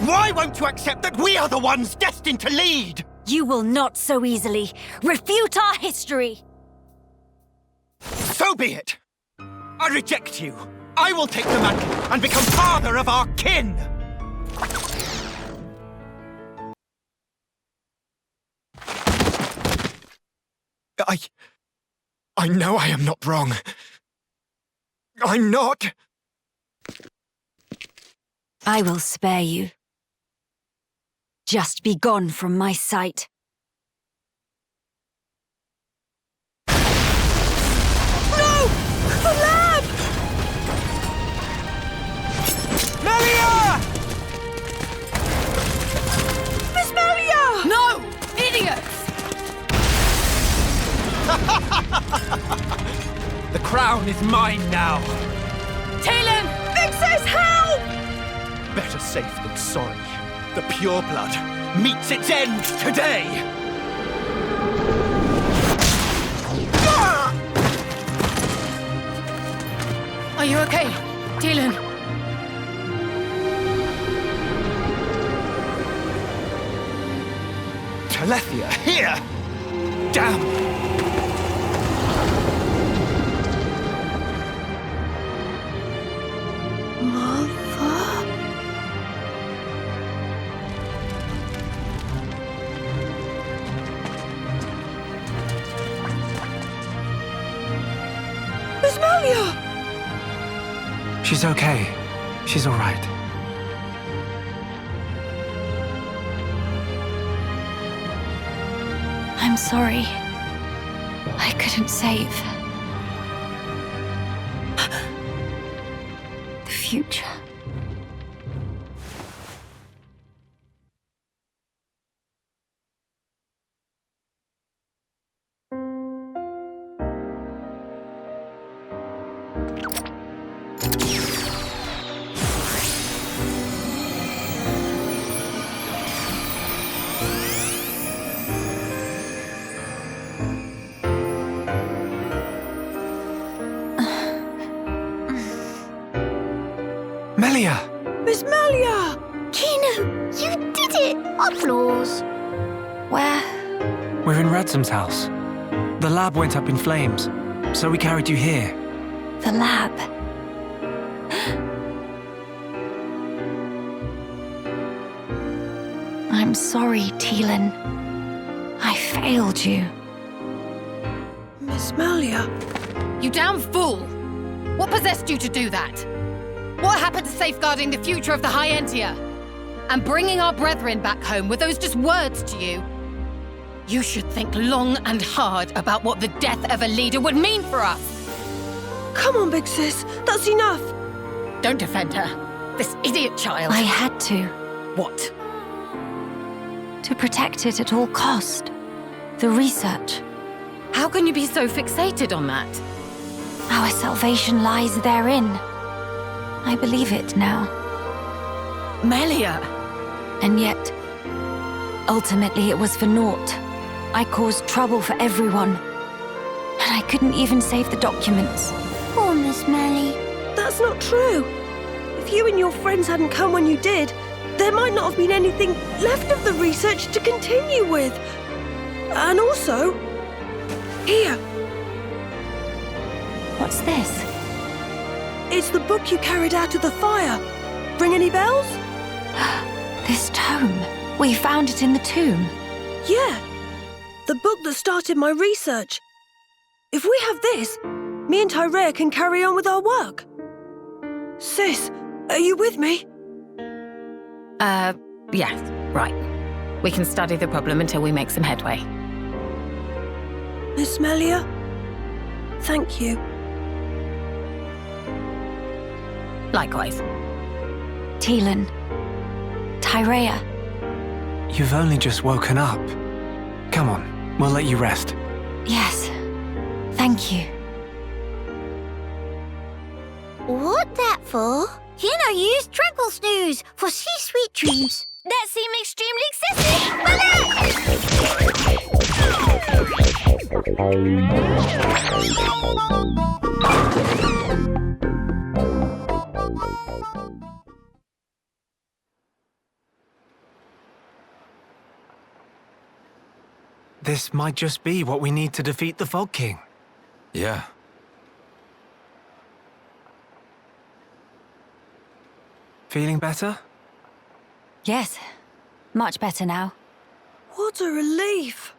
Why won't you accept that we are the ones destined to lead? You will not so easily refute our history! So be it! I reject you. I will take the mantle and become father of our kin! I know I am not wrong. I'm not. I will spare you. Just be gone from my sight. No! The lab! Melia! Miss Melia! No! Idiots! The crown is mine now. Talon! Vix's help! Better safe than sorry. The pure blood meets its end today. Are you okay, Talon? Telethia, here! Damn! Miss Melia! She's okay. She's all right. I'm sorry. I couldn't save the future. Melia! Miss Melia! Kino, you did it! Applause! Where? We're in Radsom's house. The lab went up in flames, so we carried you here. The lab. I'm sorry, Talon. I failed you. Miss Melia. You damn fool! What possessed you to do that? What happened to safeguarding the future of the High Entia? And bringing our brethren back home, were those just words to you? You should think long and hard about what the death of a leader would mean for us. Come on, big sis. That's enough. Don't defend her. This idiot child. I had to. What? To protect it at all cost. The research. How can you be so fixated on that? Our salvation lies therein. I believe it now. Melia! And yet, ultimately it was for naught. I caused trouble for everyone. And I couldn't even save the documents. Poor Miss Melly. That's not true. If you and your friends hadn't come when you did, there might not have been anything left of the research to continue with. And also, here. What's this? It's the book you carried out of the fire. Ring any bells? This tome. We found it in the tomb. Yeah. The book that started my research. If we have this, me and Tyrea can carry on with our work. Sis, are you with me? Yes, right. We can study the problem until we make some headway. Miss Melia, thank you. Likewise. Teelan. Tyrea. You've only just woken up. Come on, we'll let you rest. Yes. Thank you. What that for? Use tranquil snooze for sweet dreams. That seemed extremely This might just be what we need to defeat the Fog King. Yeah. Feeling better? Yes. Much better now. What a relief.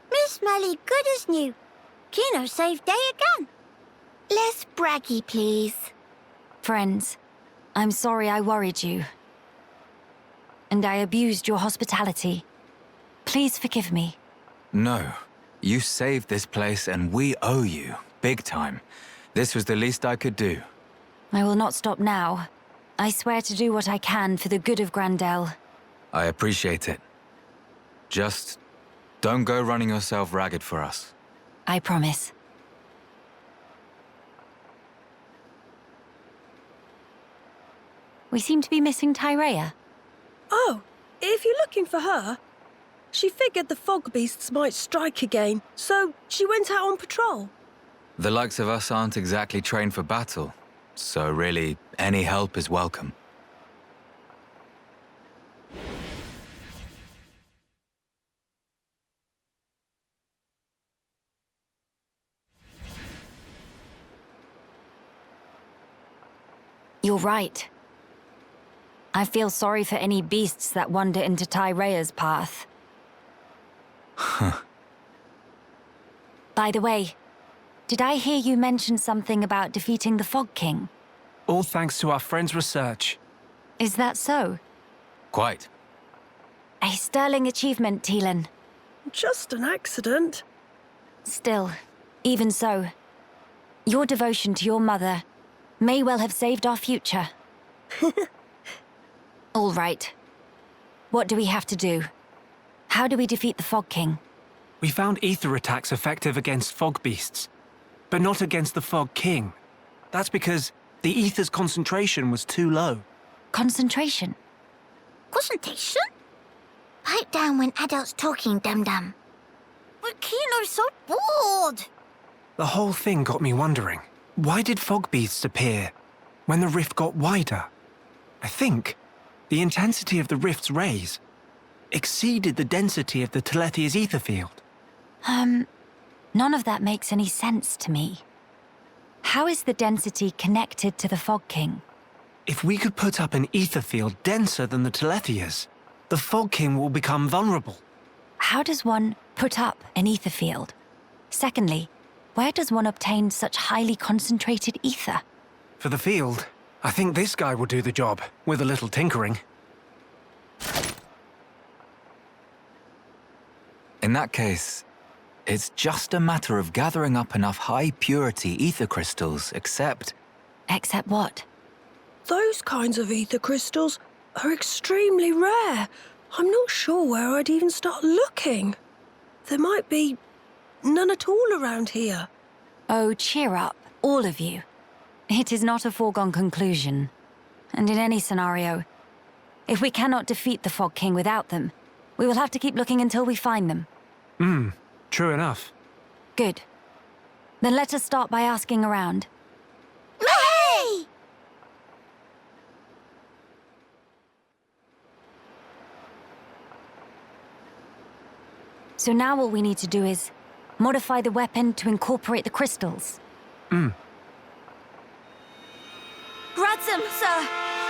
Miss Melly good as new. Kino saved day again. Less braggy, please. Friends, I'm sorry I worried you. And I abused your hospitality. Please forgive me. No. You saved this place and we owe you. Big time. This was the least I could do. I will not stop now. I swear to do what I can for the good of Grandel. I appreciate it. Just don't go running yourself ragged for us. I promise. We seem to be missing Tyrea. Oh, if you're looking for her, she figured the fog beasts might strike again, so she went out on patrol. The likes of us aren't exactly trained for battle, so really, any help is welcome. You're right. I feel sorry for any beasts that wander into Tyrea's path. By the way, did I hear you mention something about defeating the Fog King? All thanks to our friend's research. Is that so? Quite. A sterling achievement, Teelan. Just an accident. Still, even so, your devotion to your mother may well have saved our future. All right. What do we have to do? How do we defeat the Fog King? We found ether attacks effective against fog beasts, but not against the Fog King. That's because the ether's concentration was too low. Concentration? Concentration? Pipe down when adults talking, dum-dum. But Kino's so bored. The whole thing got me wondering, why did fog beasts appear when the rift got wider? I think the intensity of the rift's rays exceeded the density of the Telethia's ether field. None of that makes any sense to me. How is the density connected to the Fog King? If we could put up an ether field denser than the Telethia's, the Fog King will become vulnerable. How does one put up an ether field? Secondly, where does one obtain such highly concentrated ether? For the field, I think this guy will do the job, with a little tinkering. In that case, it's just a matter of gathering up enough high-purity ether crystals, except... Except what? Those kinds of ether crystals are extremely rare. I'm not sure where I'd even start looking. There might be none at all around here. Oh, cheer up, all of you. It is not a foregone conclusion. And in any scenario, if we cannot defeat the Fog King without them, we will have to keep looking until we find them. True enough. Good. Then let us start by asking around. Hey! So now all we need to do is modify the weapon to incorporate the crystals. Ransom, sir!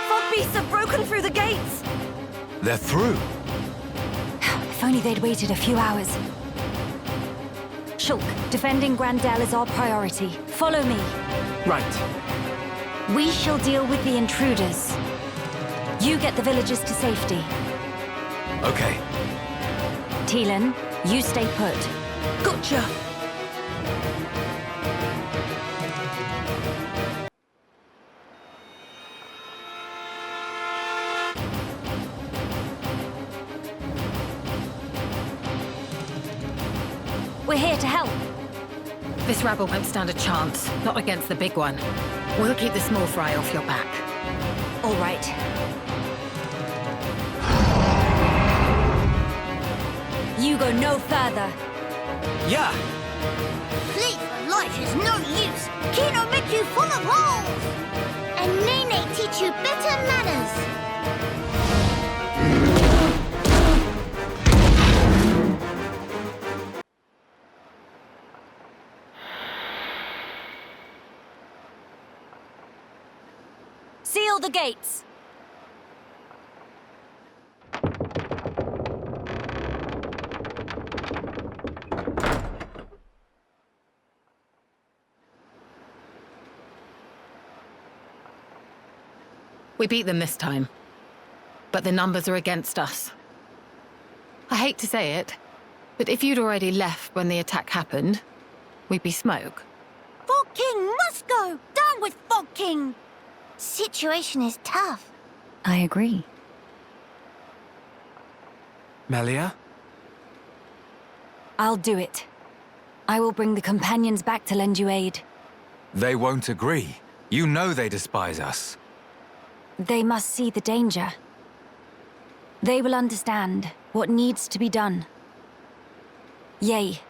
Fog beasts have broken through the gates! They're through. If only they'd waited a few hours. Shulk, defending Grandel is our priority. Follow me. Right. We shall deal with the intruders. You get the villagers to safety. Okay. Teelan, you stay put. Gotcha! We're here to help. This rabble won't stand a chance, not against the big one. We'll keep the small fry off your back. All right. You go no further. Yeah! Flee for life is no use. Kino make you full of holes. And Nene teach you better manners. Seal the gates. We beat them this time, but the numbers are against us. I hate to say it, but if you'd already left when the attack happened, we'd be smoke. Fog King must go. Down with Fog King. Situation is tough. I agree. Melia? I'll do it. I will bring the companions back to lend you aid. They won't agree. You know they despise us. They must see the danger. They will understand what needs to be done. Yea.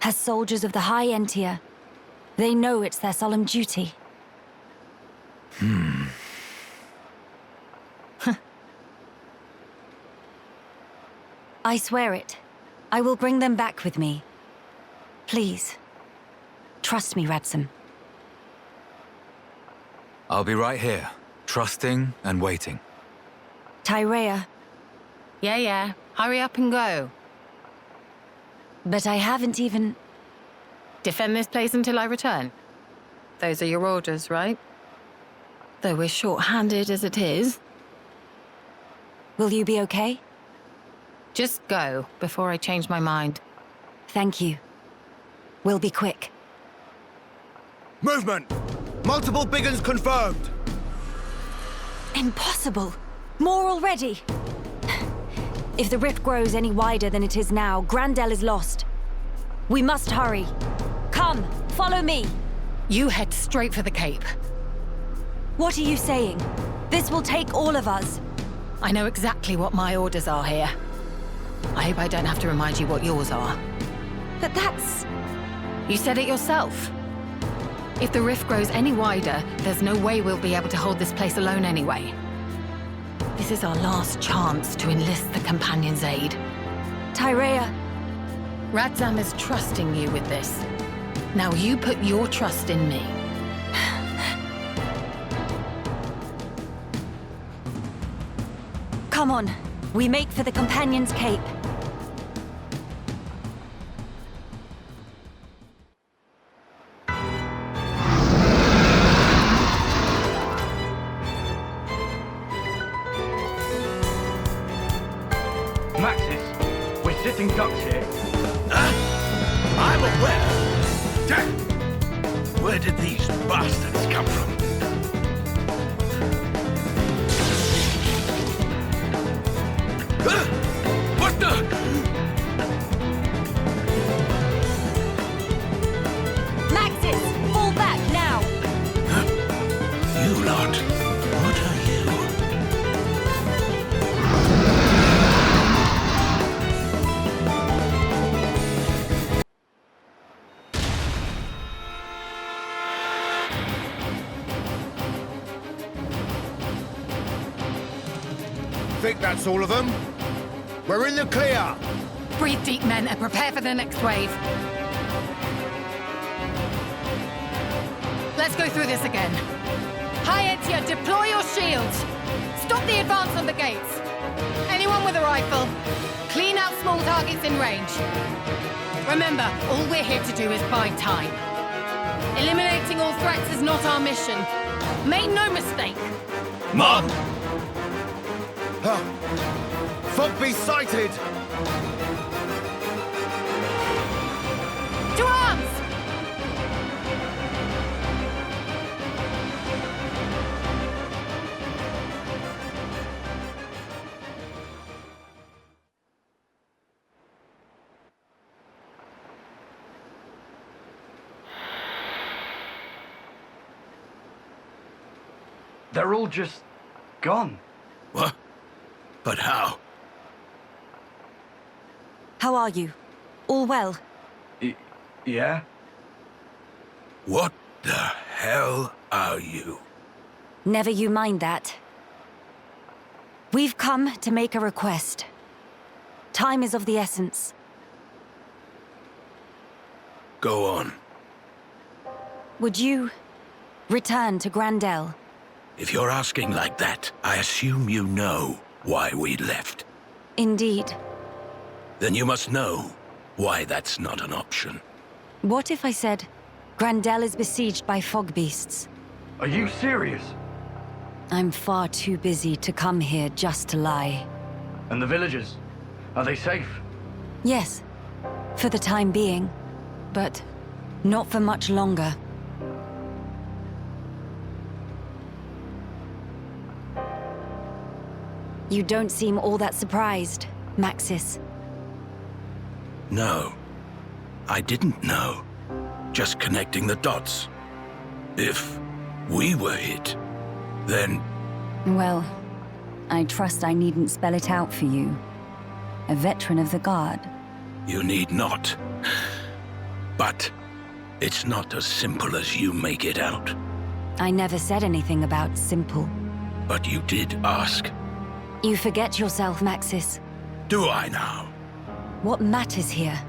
As soldiers of the High Entia, they know it's their solemn duty. I swear it. I will bring them back with me. Please. Trust me, Ransom. I'll be right here, trusting and waiting. Tyrea. Yeah. Hurry up and go. But I haven't even... Defend this place until I return. Those are your orders, right? Though we're short-handed as it is. Will you be okay? Just go, before I change my mind. Thank you. We'll be quick. Movement! Multiple big uns confirmed! Impossible! More already! If the rift grows any wider than it is now, Grandel is lost. We must hurry. Come, follow me. You head straight for the Cape. What are you saying? This will take all of us. I know exactly what my orders are here. I hope I don't have to remind you what yours are. But that's... You said it yourself. If the rift grows any wider, there's no way we'll be able to hold this place alone anyway. This is our last chance to enlist the Companion's aid. Tyrea. Radzam is trusting you with this. Now you put your trust in me. Come on. We make for the Companion's Cape. sitting ducks here. I'm aware. Where did these bastards come from? What the? Maxis, fall back now! You lot, what are you? Think that's all of them? We're in the clear! Breathe deep, men, and prepare for the next wave. Let's go through this again. High Entia, deploy your shields. Stop the advance on the gates. Anyone with a rifle, clean out small targets in range. Remember, all we're here to do is buy time. Eliminating all threats is not our mission. Make no mistake. Mom! Fogby sighted! To arms! They're all just gone. What? But how? How are you? All well? Yeah? What the hell are you? Never you mind that. We've come to make a request. Time is of the essence. Go on. Would you return to Grandel? If you're asking like that, I assume you know why we left. Indeed. Then you must know why that's not an option. What if I said Grandel is besieged by fog beasts? Are you serious? I'm far too busy to come here just to lie. And the villagers? Are they safe? Yes, for the time being, but not for much longer. You don't seem all that surprised, Maxis. No, I didn't know. Just connecting the dots. If we were hit, then... Well, I trust I needn't spell it out for you. A veteran of the Guard. You need not. But it's not as simple as you make it out. I never said anything about simple. But you did ask. You forget yourself, Maxis. Do I now? What matters here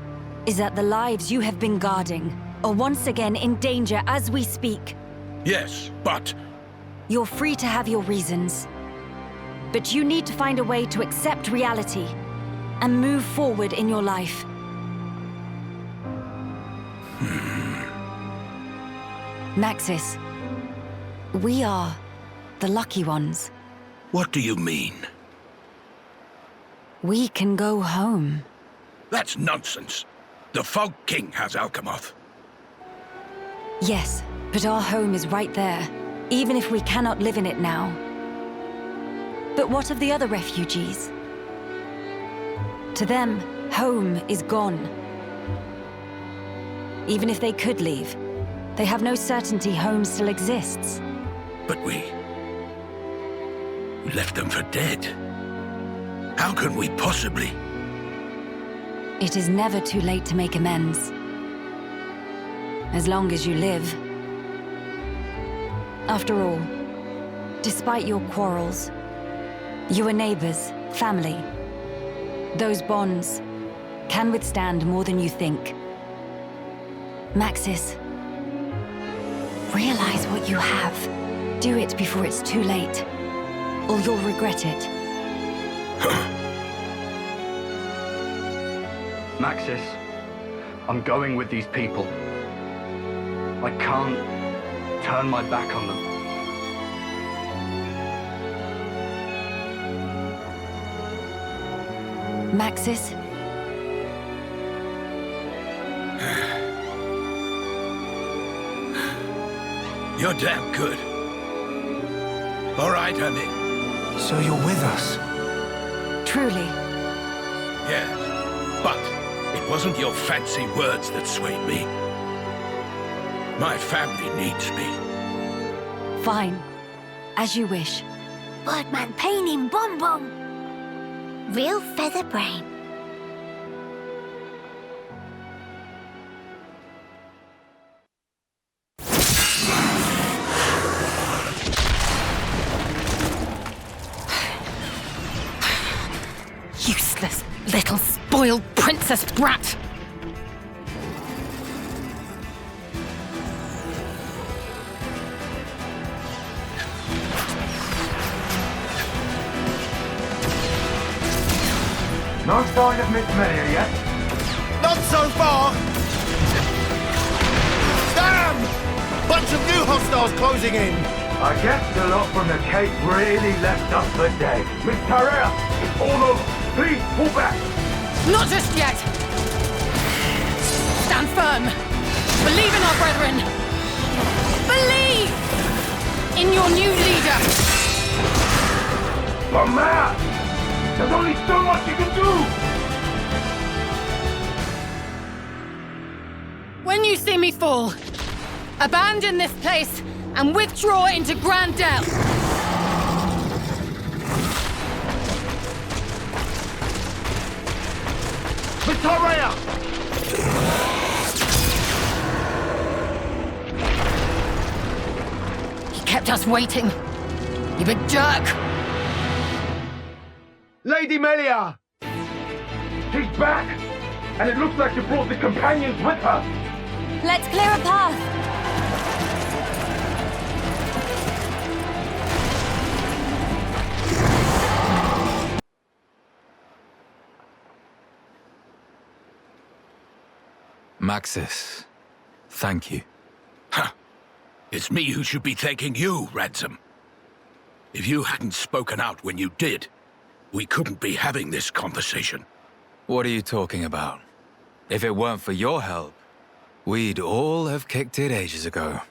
is that the lives you have been guarding are once again in danger as we speak. Yes, but... You're free to have your reasons. But you need to find a way to accept reality and move forward in your life. Maxis, we are the lucky ones. What do you mean? We can go home. That's nonsense. The Fog King has Alchemoth. Yes, but our home is right there, even if we cannot live in it now. But what of the other refugees? To them, home is gone. Even if they could leave, they have no certainty home still exists. But we left them for dead. How can we possibly? It is never too late to make amends. As long as you live. After all, despite your quarrels, you are neighbors, family. Those bonds can withstand more than you think. Maxis, realize what you have. Do it before it's too late, or you'll regret it. Maxis, I'm going with these people. I can't turn my back on them. Maxis, You're damn good. All right, honey. So you're with us? Truly. Yes, but it wasn't your fancy words that swayed me. My family needs me. Fine. As you wish. Birdman painting Bom Bom. Real feather brain. Useless little spoiled princess brat! No sign of Miss Melia yet? Not so far! Damn! Bunch of new hostiles closing in! I guess the lot from the Cape really left us for dead. Miss Tarrea, it's all over. Please, pull back! Not just yet! Stand firm! Believe in our brethren! Believe in your new leader! But man! There's only so much you can do! When you see me fall, abandon this place and withdraw into Grandel. Victoria! He kept us waiting. You big jerk! Lady Melia! She's back! And it looks like she brought the companions with her! Let's clear a path! Maxis, thank you. Huh. It's me who should be thanking you, Ransom. If you hadn't spoken out when you did, we couldn't be having this conversation. What are you talking about? If it weren't for your help, we'd all have kicked it ages ago.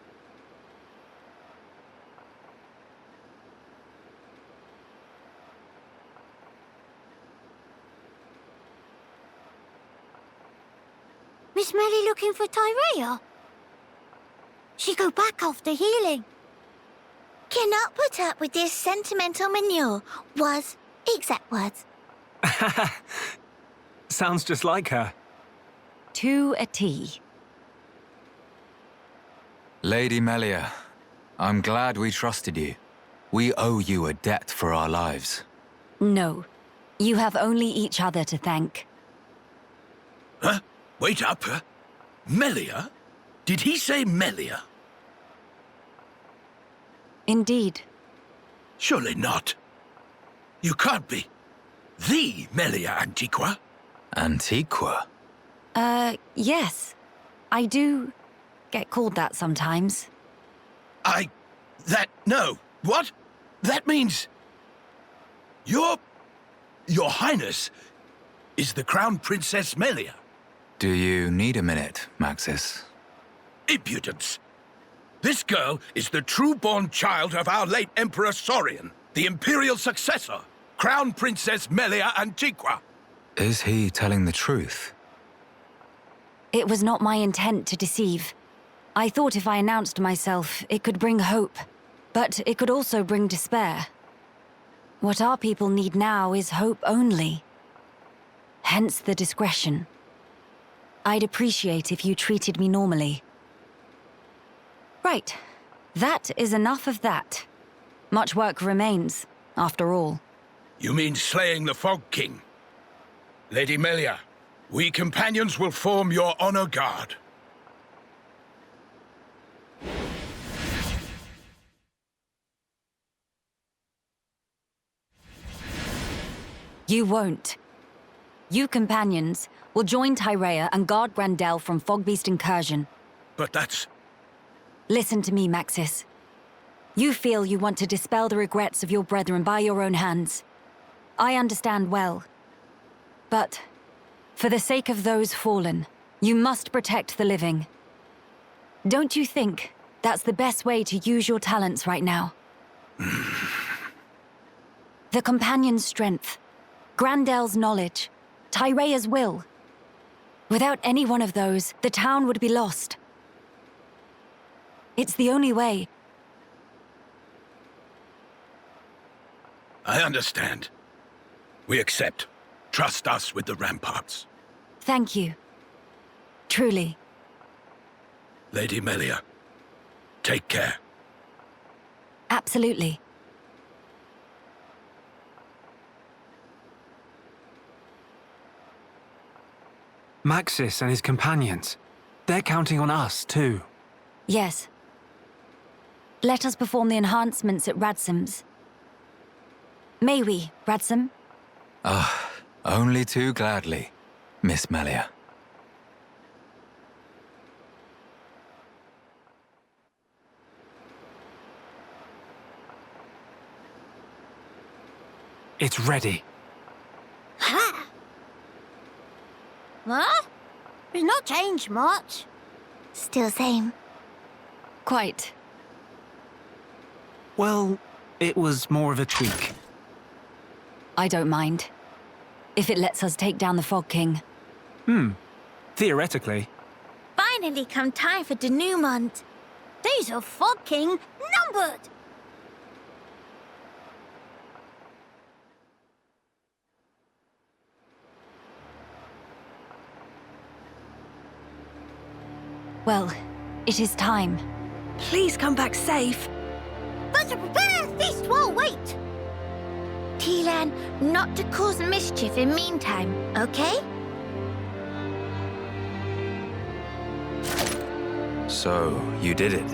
Miss Melly looking for Tyrea? She go back after healing. Cannot put up with this sentimental manure, was exact words. Sounds just like her. To a T. Lady Melia, I'm glad we trusted you. We owe you a debt for our lives. No. You have only each other to thank. Huh? Wait up, Melia? Did he say Melia? Indeed. Surely not. You can't be the Melia Antiqua. Antiqua? Yes. I do get called that sometimes. No. What? That means... Your Highness is the Crown Princess Melia. Do you need a minute, Maxis? Impudence. This girl is the true-born child of our late Emperor Saurian, the Imperial successor, Crown Princess Melia Antiqua. Is he telling the truth? It was not my intent to deceive. I thought if I announced myself, it could bring hope. But it could also bring despair. What our people need now is hope only. Hence the discretion. I'd appreciate if you treated me normally. Right. That is enough of that. Much work remains, after all. You mean slaying the Fog King? Lady Melia, we companions will form your honor guard. You won't. You companions will join Tyrea and guard Grandel from Fogbeast incursion. But that's... Listen to me, Maxis. You feel you want to dispel the regrets of your brethren by your own hands. I understand well. But, for the sake of those fallen, you must protect the living. Don't you think That's the best way to use your talents right now. The Companion's strength, Grandel's knowledge, Tyrea's will. Without any one of those, the town would be lost. It's the only way. I understand. We accept. Trust us with the ramparts. Thank you. Truly. Lady Melia, take care. Absolutely. Maxis and his companions. They're counting on us, too. Yes. Let us perform the enhancements at Radsom's. May we, Radsom? Ah, only too gladly, Miss Melia. It's ready. Ha! Huh? It's not changed much. Still same. Quite. Well, it was more of a tweak. I don't mind. If it lets us take down the Fog King. Theoretically. Finally come time for denouement. Days of Fog King numbered. Well, it is time. Please come back safe. But to prepare a feast while wait. Tilan, not to cause mischief in meantime, okay? So, you did it.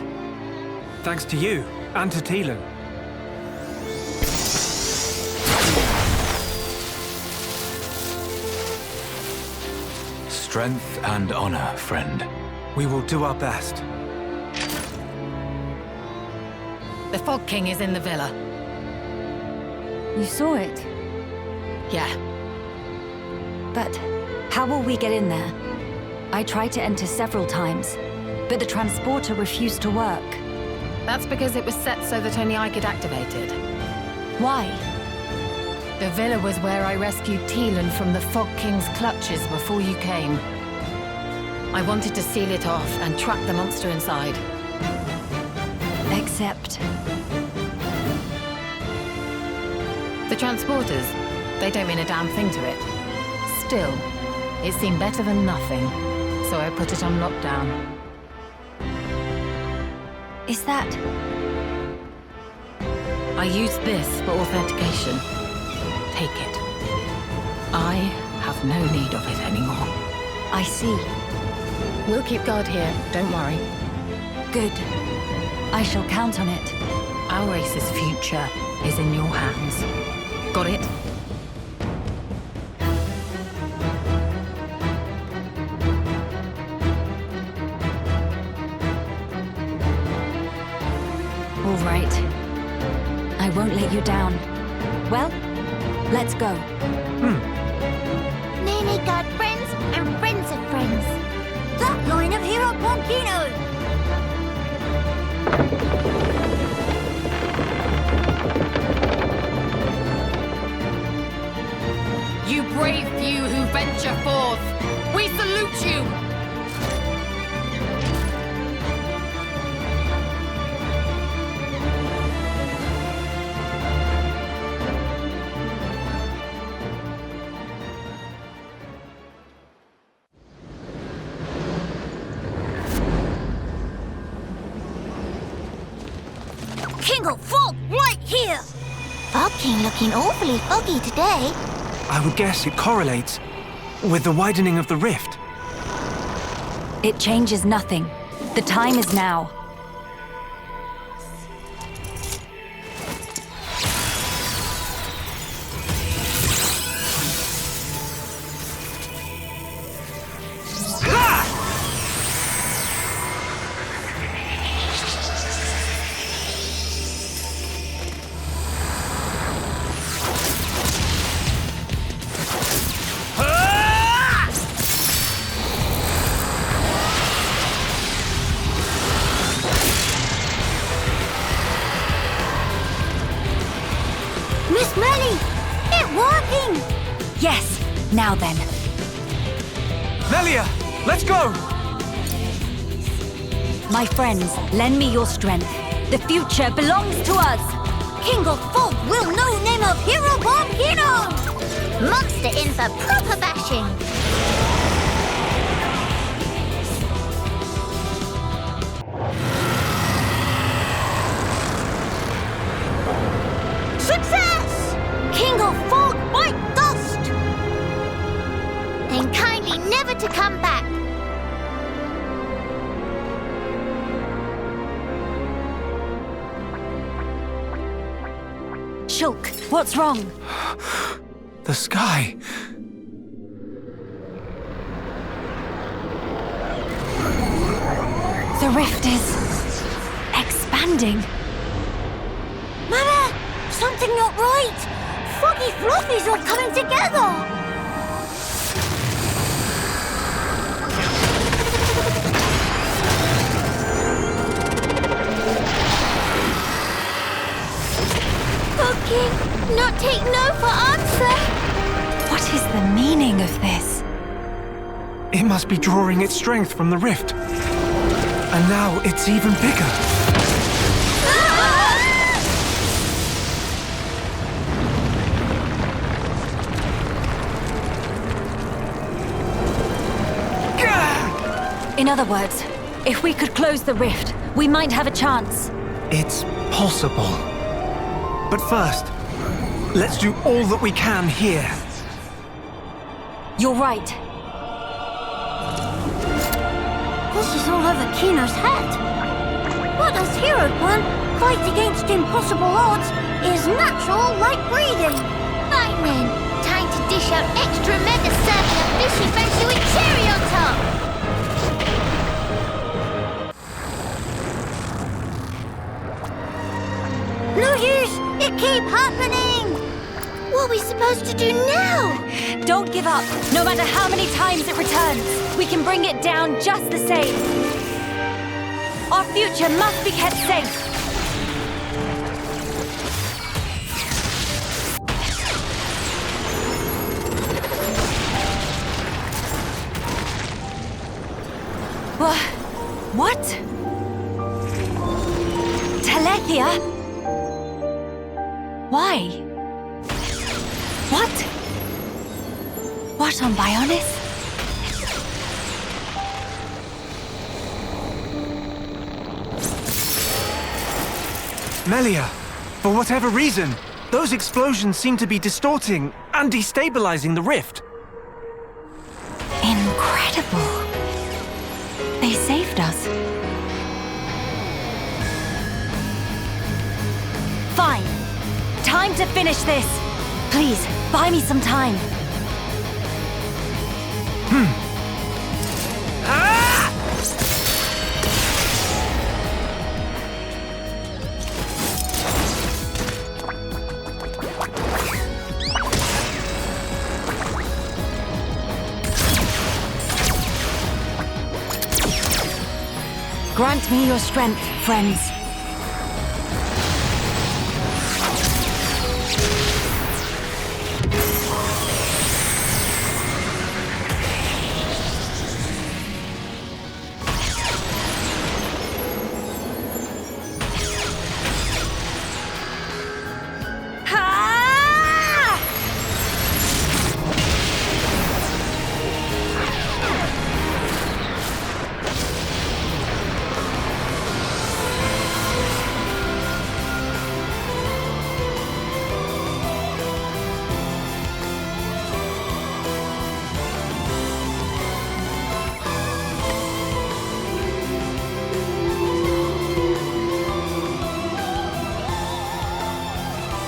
Thanks to you, and to Tilan. Strength and honor, friend. We will do our best. The Fog King is in the villa. You saw it? Yeah. But how will we get in there? I tried to enter several times, but the transporter refused to work. That's because it was set so that only I could activate it. Why? The villa was where I rescued Tilan from the Fog King's clutches before you came. I wanted to seal it off and trap the monster inside. Except... the transporters, they don't mean a damn thing to it. Still, it seemed better than nothing, so I put it on lockdown. Is that... I used this for authentication. Take it. I have no need of it anymore. I see. We'll keep guard here, don't worry. Good. I shall count on it. Our race's future is in your hands. Got it? All right. I won't let you down. Well, let's go. Nearly got friends and friends of friends. That line of Hero Pompino! You brave few who venture forth, we salute you! King of Fog, right here! Fog King looking awfully foggy today. I would guess it correlates with the widening of the rift. It changes nothing. The time is now. Yes, now then. Melia, let's go! My friends, lend me your strength. The future belongs to us. King of Fog will no name of hero born hero! Monster in for proper bashing! Success! King of Fog, bite dust! And kindly never to come back. Shulk, what's wrong? The sky. The rift is expanding. Mama, something not right. Foggy floppies all coming together. King, not take no for answer. What is the meaning of this? It must be drawing its strength from the rift. And now it's even bigger. In other words, if we could close the rift, we might have a chance. It's possible. But first, let's do all that we can here. You're right. This is all over Kino's head. What does Hero One fight against impossible odds is natural like breathing. Right then, time to dish out extra mega serving of fishy fancy with cherry on top. No use! It keep happening! What are we supposed to do now? Don't give up, no matter how many times it returns. We can bring it down just the same. Our future must be kept safe. What? Telethia? Why? What? What on Bionis? Melia, for whatever reason, those explosions seem to be distorting and destabilizing the rift. Incredible. They saved us. Fine. Time to finish this. Please, buy me some time. Grant me your strength, friends.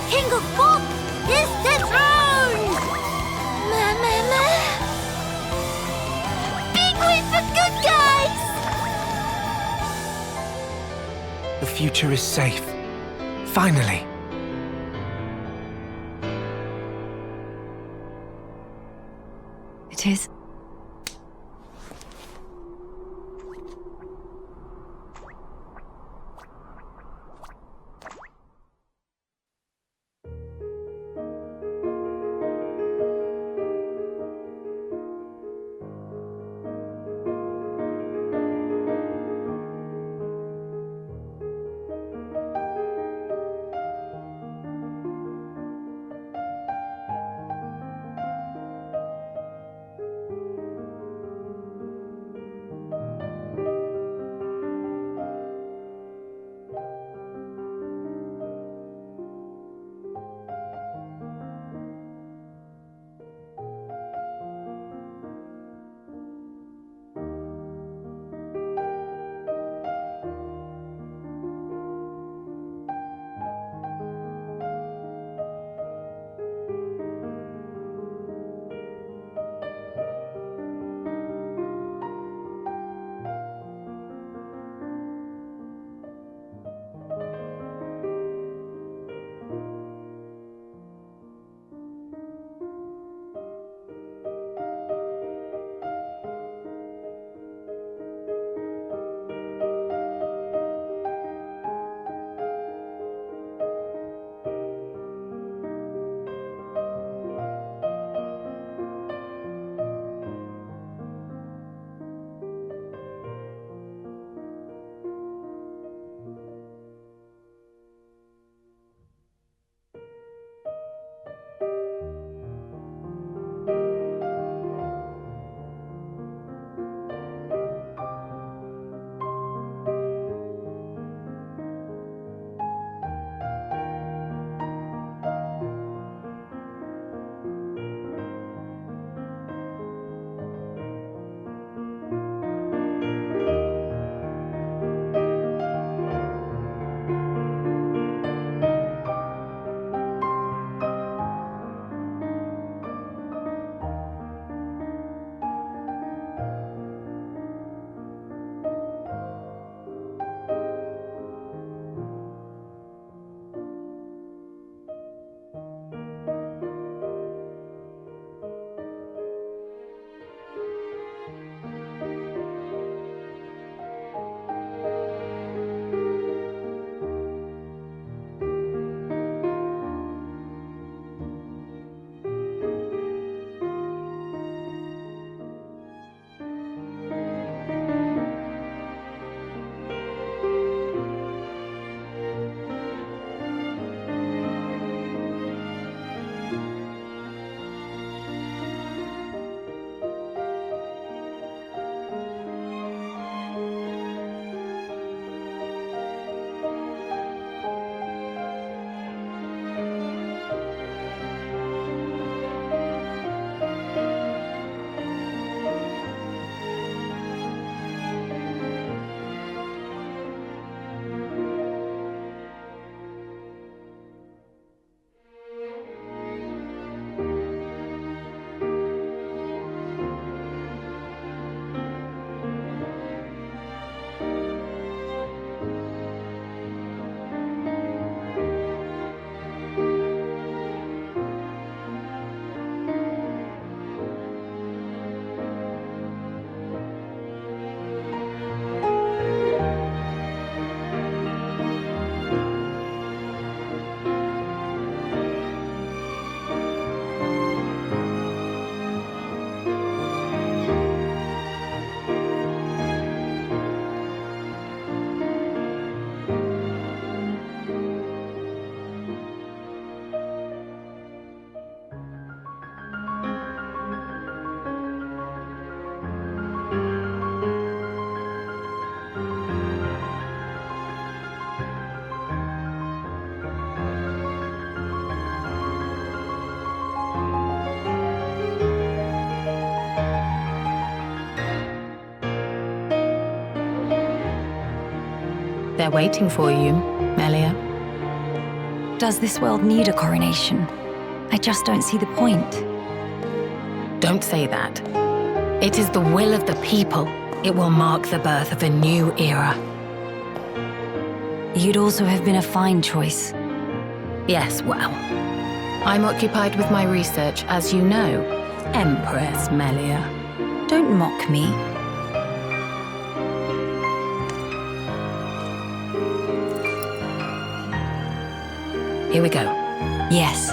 King of Fog is dethroned! Big win for good guys! The future is safe. Finally. It is. They're waiting for you, Melia. Does this world need a coronation? I just don't see the point. Don't say that. It is the will of the people. It will mark the birth of a new era. You'd also have been a fine choice. Yes, well, I'm occupied with my research, as you know, Empress Melia. Don't mock me. Here we go. Yes.